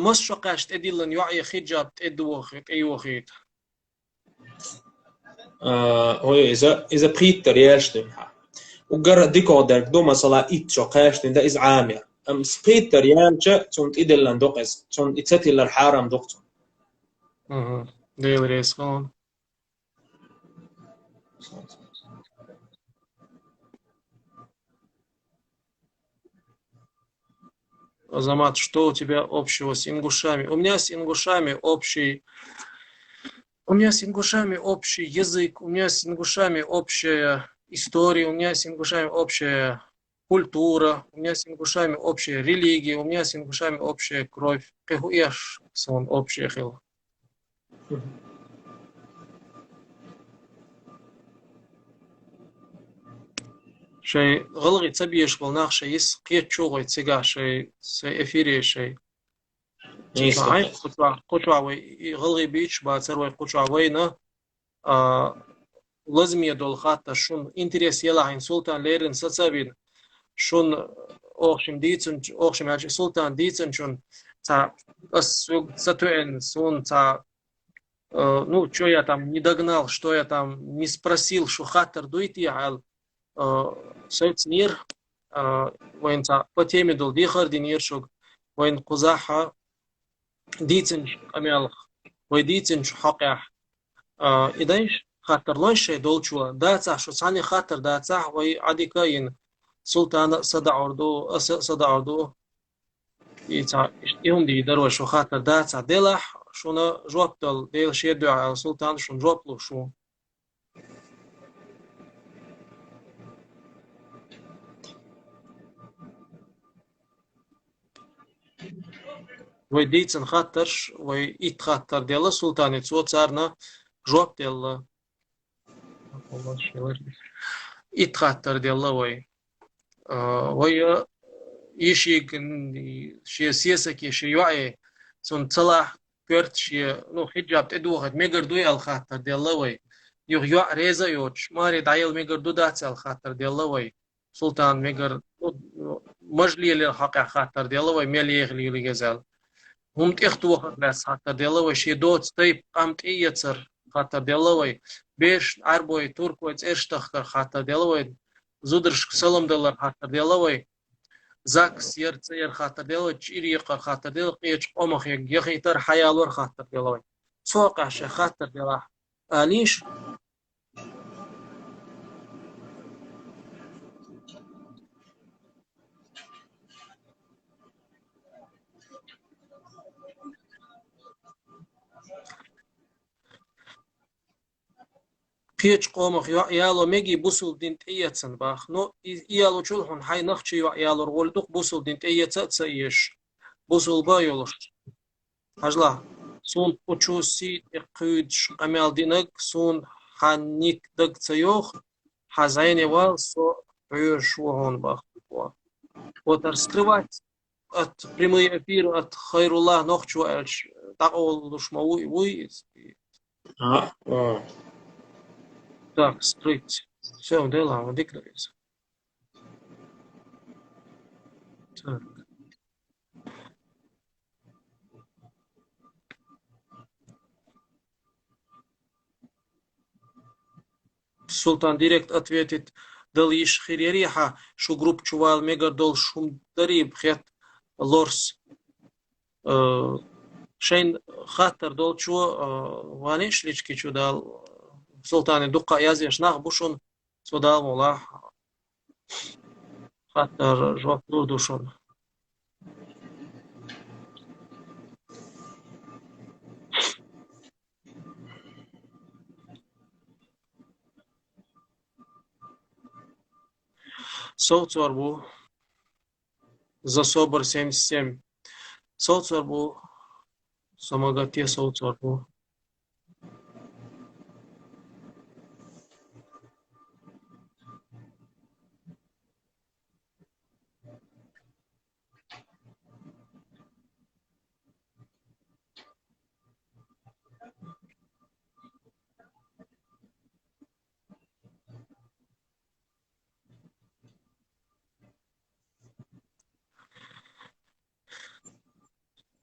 مسشقاش تديلن يعي خجاب تدوخت ايوخيت هو إذا بريتر ياشتنها وجرد ديكودر دو مثلا إتشقاش ده إز عامر أم سبريتر يالجا تون إدلن دوقز تون إتتي للحرم دوقتون Vēlreiz, un Азамат, что у тебя общего с ингушами? У меня с ингушами общий, у меня с ингушами общий язык, у меня с ингушами общая история, у меня с ингушами общая культура, у меня с ингушами общая религия, у меня с ингушами общая кровь. Кехуеш сон общий хил. شيء غلغي تبيش والناخ شيء يس قيت شوغي تيجا شيء إفيري شيء تسمع عين قطع غلغي بيتش بعد سروي قطع وينا لازم يدل خاطر شون انتريس يلا عين سلطان ليرن ساتسابين شون أوخشم ديتن أوخشم هاج سلطان ديتن شون تا сатуэн сон та ну что я там не догнал, что я там не спросил, что хатер дует я سوتنير وين تا بتيمي دول ديخر دينير شوك وين قزاحة ديتن أميالخ ويديتن شو حقيح إدايش خاطر لونش دول شو داتا شو ثاني خاطر داتا وي عادي كاين سلطان صدع عردو يتا يوم دي دروش شو خاطر داتا دلح شو جوابتل ديل شيدو على سلطان شو جوابلو شو ويديتن خاطرش ويت خاطر ديلا سلطاني تسو تسارنا جواب ديلا إت خاطر ديلا وي يشيك شي سياسة شي يوعي سون تصلاح كرت شي نو حجاب تدوخت ميقر دوي الخاطر ديلا يوع ريزا يوش ماري دعيل ميقر دو دات الخاطر ديلا سلطان ميقر مجلي للحق خاطر ديلا ميلي يغلي لجزال هم تختو بس خاطر ديلا شي دوت طيب قامت يتصر خاطر ديلا بيش عربوي تركوي تشتخر خاطر ديلا زودرش سلام دلار خاطر ديلا زاك سير خاطر ديلا تشيري خاطر ديلا قيش قمخ يخيتر حيالور خاطر ديلا فوق ش خاطر ديلا ليش قيش قومخ يالو ميجي بوسل دين تيتسن باخ نو يالو شلحن حي نخشي يالو رول دوق بوسل دين تيتسيش بوسل بايولش هجلا سون بوچوسي اقيد قمال دينك سون حنيك دق تيوخ حزيني وال سو عيش وهون باخ وتر скрывать от прямой эфир от хайрулlah нохчу эльш тaqol душмауи уи так скрыть все дела дикнется так Султан директ ответит дал иш хирериха шу групп чувал мегар дол шум дариб хет лорс شين خاطر دول شو وانيش ليشكي شو دال سلطان دقة يازيش ناخ بوشون سو دال مولا خاطر جواب دوشون صوت وربو за собор 77 صوت وربو самогатия صوت وربو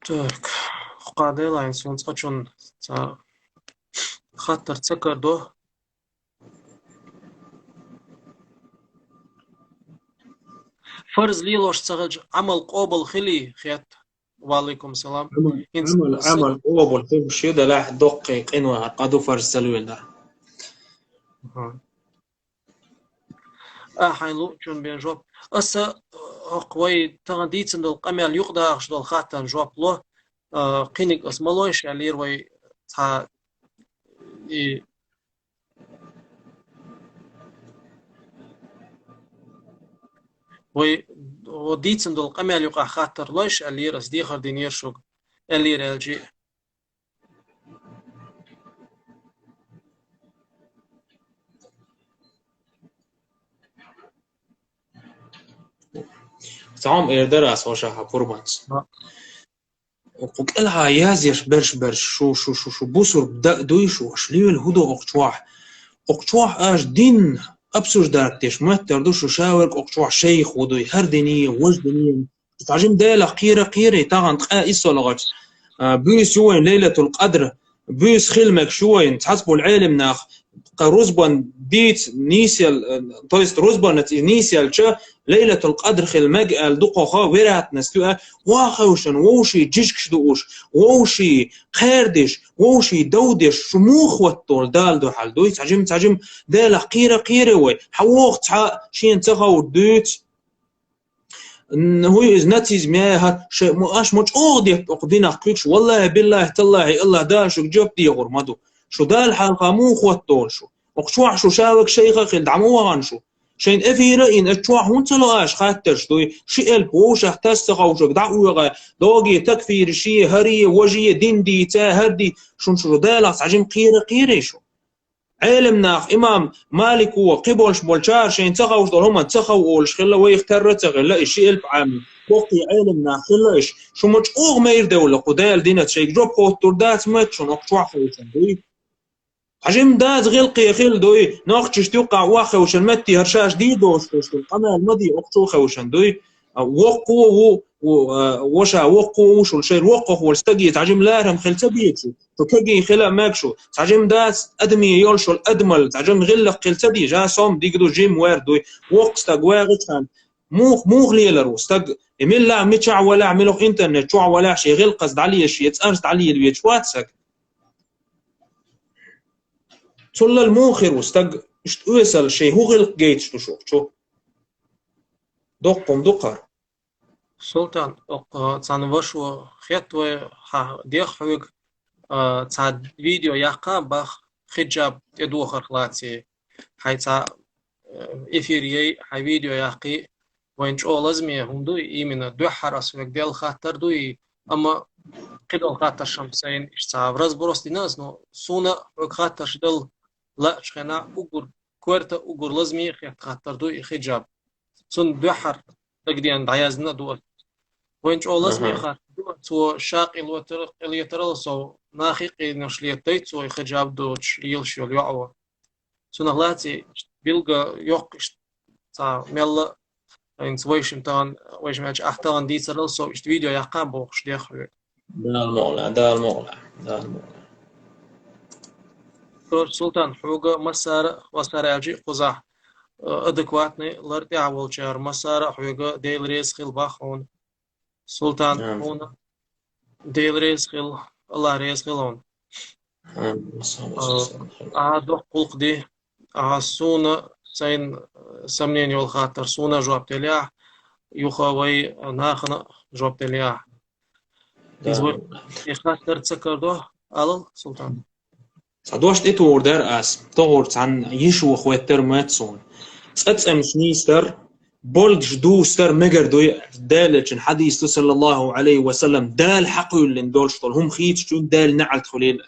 Так, قاعدة لاين سون خاطر تسكر دو فرض لي لوش تسغج عمل قابل خلي خيات وعليكم السلام. عمل أول كل شيء ده لا دقيق إنه قادو فرسلوا ده. حيلو جون بين جواب أسا قوي تغديت دول قمال يقدر دول خاطر جواب له قينك اسملوش يعني يروي تا وديتن دول قمال يقع خاطر ليش اللي يرس دي خردينير شوق اللي رالجي تعم إيردراس وشاها بوربانس وقلها يازيش برش شو بوسر دويش وشليو الهدو أقتواح آش دين أبسوش دارتش ما تردوش شاورك أقتواح شيخ ودوي هردني وجدني تعجم دالا قيرة طاغن تقا إسو لغت بيس يوين ليلة القدر بيس خلمك شوين تحسبوا العالم ناخ روزبان ديت نيسيال تويست روزبان نيسيال شا ليلة القدر خلمك الدقوخا ورات نستوى واخوشن ووشي جيشكش دوش ووشي خيردش ووشي دودش شموخ وطول دال دو حال دوي تعجم دالا قيرة وي حووخ تحا شين تخاو دوت هو إز ناتيز مياها شيء مؤاش مش أغدي أقدينا قيكش والله بالله تالله الله دال شو جوب دي غرمدو شو دال حلقة مو خوتول شو وقشوح شو شاوك شيخة خل دعموها غنشو شين أفيرا إن أشوح وانتلو آش خاترش دوي شي البوش احتاستغو شو دعوغا دوغي تكفير شي هري وجي دين دي تا هردي شو دال عجم قيرة شو علمنا إمام مالك وقبلش بولشار شين تخوش دول هم تخو ولش خلا ويختار تغلا الشيء البعام وقي علمنا خلاش شو مش أوغ ما يردول قدال دينة شيك جوب قوتور دات ماتشون أقشوا خوشن دوي حجم دات غلقي خيل دوي ناقش توقع واخوشن متي هرشاش دي دوش القمع المدي أقشوا خوشن دوي وقو وشا وقو وشو الشيء وقو والستقي تعجم لارهم خل تبيتشو تكجي خلا ماكشو تعجم داس أدمي يولشو الأدمل تعجم غلق خل تبي جاسوم ديقدو جيم واردو وق استقواغتان موخ ليلرو استق إميل لا متشع ولا عملو إنترنت شوع ولا شيء غل قصد عليه شيء يتأرست عليه البيت واتسك تول الموخر واستق اشتويسل شيء هو غلق جيتش شو دقم دقر سلطان تان وشو خيطوي ديخ حوق تاد فيديو يقا بخ خجاب يدو خرخلاتي حيث إفيريي حي فيديو يقي وينش لازمي هم دوي إيمنا دو حرس ويقديل خاطر دوي أما قدل خاطر شمسين إشتعب راز بروستي ناس نو سونا خاطر شدل لا شخنا أقر كورتا أقر لازمي خاطر دوي خجاب سون دو حر تقديان دعيازنا دو وينش لازمي خاطر تو شاق الوتر اليترل سو ناخيقي نشليتيت سو خجاب دوش ريلشيو اليعوة سو نغلاتي بيلغا يوق تا ميلا إنس ويشمتان ويشمتش أحتان ديترل سو إشت فيديو يقام بوخش ديخوي دا المولى سلطان حوغا مسار وسار أجي قزح أدكواتني لرتي عولشار مسار حوغا ديل ريس خيل باخون سلطان هون ديل ريس خيل الله ريس خيلون دو قلق دي سونا سين سمنين يول خاطر سونا جواب تلياح يخوي ناخنا جواب تلياح يخاطر تسكر دو ألل سلطان صدوش تيتور در أس تغورت عن يشو خواتر ماتسون أمش نيستر بولج دوستر مجر دوي دالج حديث صلى الله عليه وسلم دال حقو اللي ندولش طول هم خيت شون دال نعلت خليل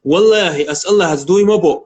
والله أسأل الله هزدوي مبو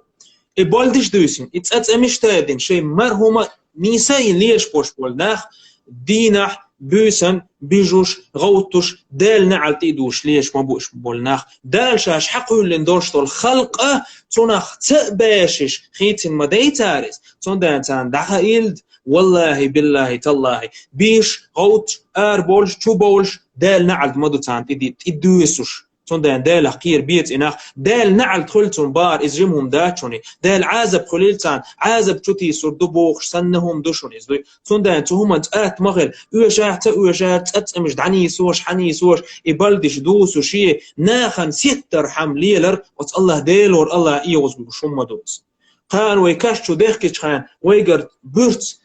بولدش دوسين أمش تادين شيء مرهما نيساين ليش بوش بول ناخ دينح بوسن بيجوش غوتوش دال نعلت إيدوش ليش ما بوش بولناخ دال شاش حقو اللي ندورش طول خلقه توناخ تأباشش خيتين ما داي تاريس تون دانتان دعها إلد والله بالله تالله بيش غوت بولش تو بولش دال نعلت مدو تان إدويسوش صندان دال قير بيت إناخ دال نعل تخلتون بار إزجمهم داتشوني دال عازب خليلتان عازب تشوتي سردبوخ سنهم دوشوني زوي صندان تهم تآت مغل ويشات أتمش دعني سوش حني سوش إبلدش دوس وشي ناخن ستر حمليلر وت الله ديلور الله إيوز بشوم دوس قان ويكاشتو ديخكيش خان ويقر برت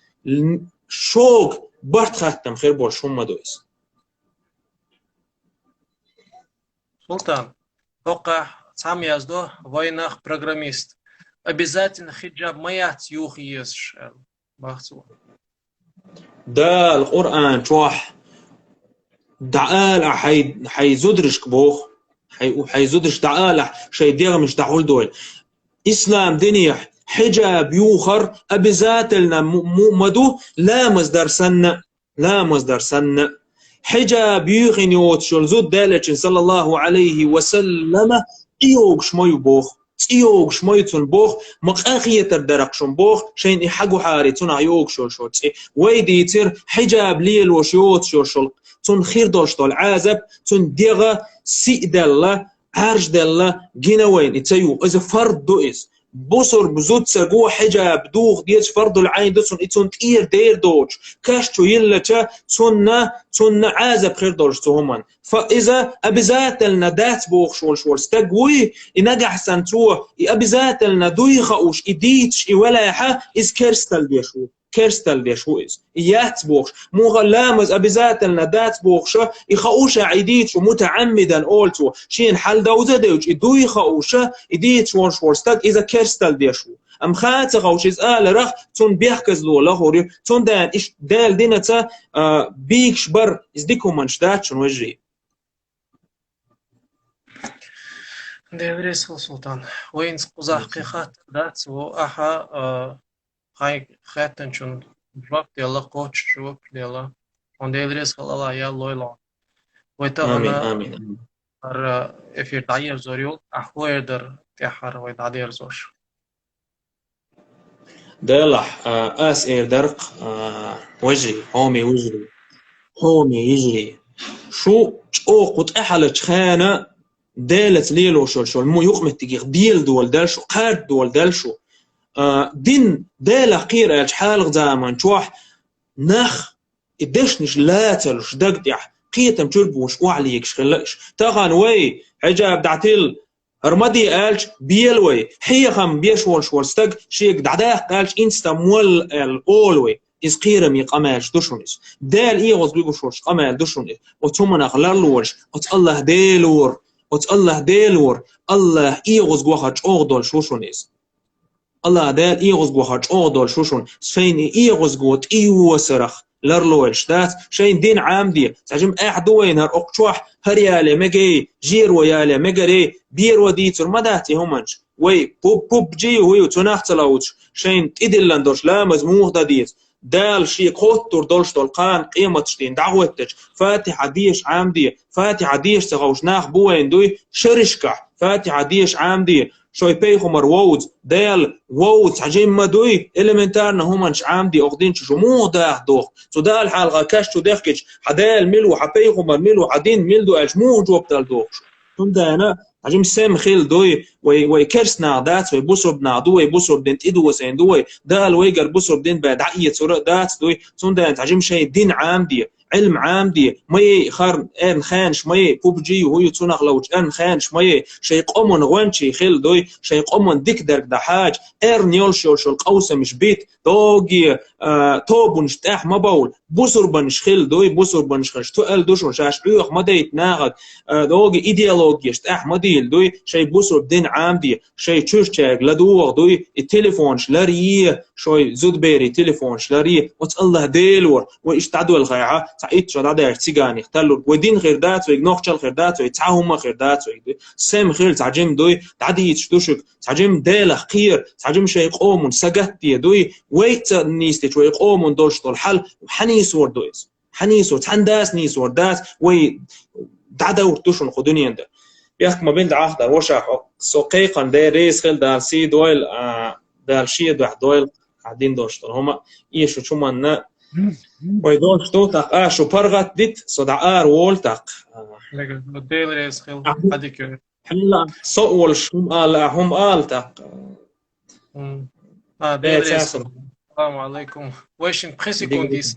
شوق برت خاتم خير بول شوم دوس Султан, пока сам язду, войнах программист. Обязательно хиджаб маят юх ешь. Бахцу. دا القرآن توح دعال حيزدرش كبوخ حيزدرش دعال شي ديغ مش دعول دول إسلام دنيا حجاب يوخر أبزات لنا مدو لا مصدر سنة حجاب يوخن يوت شول زود دالة صلى الله عليه وسلم إيوغ شميو بوخ إيوغ شميو تون بوخ مقاخية تردرق شون بوخ شين إحاقو حاري تون عيوغ شول ويدي يتر حجاب ليل وشيوت شول تون خير دولشتول عازب تون ديغا سيئدالله عرج دالله جينوين إتسيو إذا فرد دوئز بصر بزود سرقو حجاب دوخ ديج فرض العين دوسون إتون تير دير دوش كاشتو يلتا تون عازب خير دوش تهمن فإذا أبزات لنا دات بوخ شول استقوي إنجح سنتوه أبزات لنا دويخوش إديتش إولاحة إز كيرستل ديشو إز إيات بوخش مو لامز أبزات لنا دات بوخشة إخوشة عديتش متعمدا أولتو شين حل دوزة دوش إدويخوشة إديتش ورستق إذا كيرستل ديشو أم خاتغوش إز رخ تون بيحكز لو لغوري تون دان إش دال دينتا بيكش بر إز ديكو منش داتشن وجري Деврес Султан. Войн скузах кихат дат во аха хай хатан чун жвак дела коч жвак дела. Он деврес халала я лойла. ويتغنى آمين if you're tired زوريول أحوير تحر ويتعدير زوش دلح آس درق وجري هومي يجري شو قط أحلى خانة دالت ليلو شول مو يقمت تجيخ ديل دول دالشو قارد دول دالشو دين دالة قيرة حال غزامان شوح نخ إدشنش لا تلوش دقدح قيتم تربوش وعليكش خلاش تغان وي حجاب دعتيل رمدي قالش بيلوي حيخم بيشول شولستق شيك دعداه قالش انستا مول الأولوي إز قيرم يقامالش دوشونيس دال إيغوز بيقوشوش قامال دوشونيس وتمنا غلالوش وت الله ديلور الله إيغوز قوخاج أغدول شوشونيس الله دال إيغوز قوخاج أغدول شوشون سفين إيغوز قوت إيوسرخ لرلوش دات شين دين عامدي تعجم أحدوين هر أقشوح هريالي مجي جير ويالي مجري بير وديتر ما داتي همانش وي بوب جي ويو تناخت لاوتش شين تدلن دوش لا مزموخ داديت دال شي قوتر دولش دولقان قيمة شتين دعوتش فاتحة ديش عامدي فاتحة ديش تغوش ناخ بوين دوي شرشكح فاتحة ديش عامدي شوي بيخمر وود دال وود عجيم مدوي إلمنتارنا همانش عامدي أخدين شو مو داخ دوخ سو دال حالغا كاشتو داخكش حدال ملو حبيخمر ملو حدين ملدو ألش مو جواب دال دوخ تون دانا عجيم سام خيل دوي وي كرس نعدات وي بوسرب نعدو وي بوسرب دين إدو وسين دوي دال ويقر بوسرب دين بعد عقية سورة دات دوي تون دانا عجيم شي دين عامدي علم عامدي مي خار ان خانش مي بوبجي وهو تونغ لوج ان خانش مي شي قومن غونشي خيل دوي شي قومن ديك درك دا حاج ارنيول شو القوسه مش بيت دوغي توبن شتاح مبول بوسر بنش خيل دوي بوسر بنش خش تقل دوش شاش عيوخ مديت ناغد دوغي ايديولوجي شتاح مديل دوي شي بوسر دين عامدي شي تشوشتاغ لدوغ دوي التليفون شلاري شوي زود بيري تليفون شلاري وت الله ديلور واشتعدوا الغيعه تعيد شو هذا ارتجاني اختلوا ودين غير دات وينوخشل غير دات ويتعاهم غير دات سام غير تعجم دوي تعدي يتشتوشك تعجم داله خير تعجم شيء قوم سجتي دوي ويت نيستي شوي قوم دولش طول حل حنيس وردويس حنيس وتحنداس نيس وردات وي دعدا ورتوشن خدوني عند بيحكم ما بين العهد وشاح سوقيقا ده ريس خل دال سي دويل دال شي دويل قاعدين دوشتر هما ايش شو منا ويدوش توتق شو برغت ديت صدعار وولتق Deel reis heel adekeur. هلا صقولش هم قال تق Deel reis. ساسل Assalamu alaikum. Wesh in 3 secondes.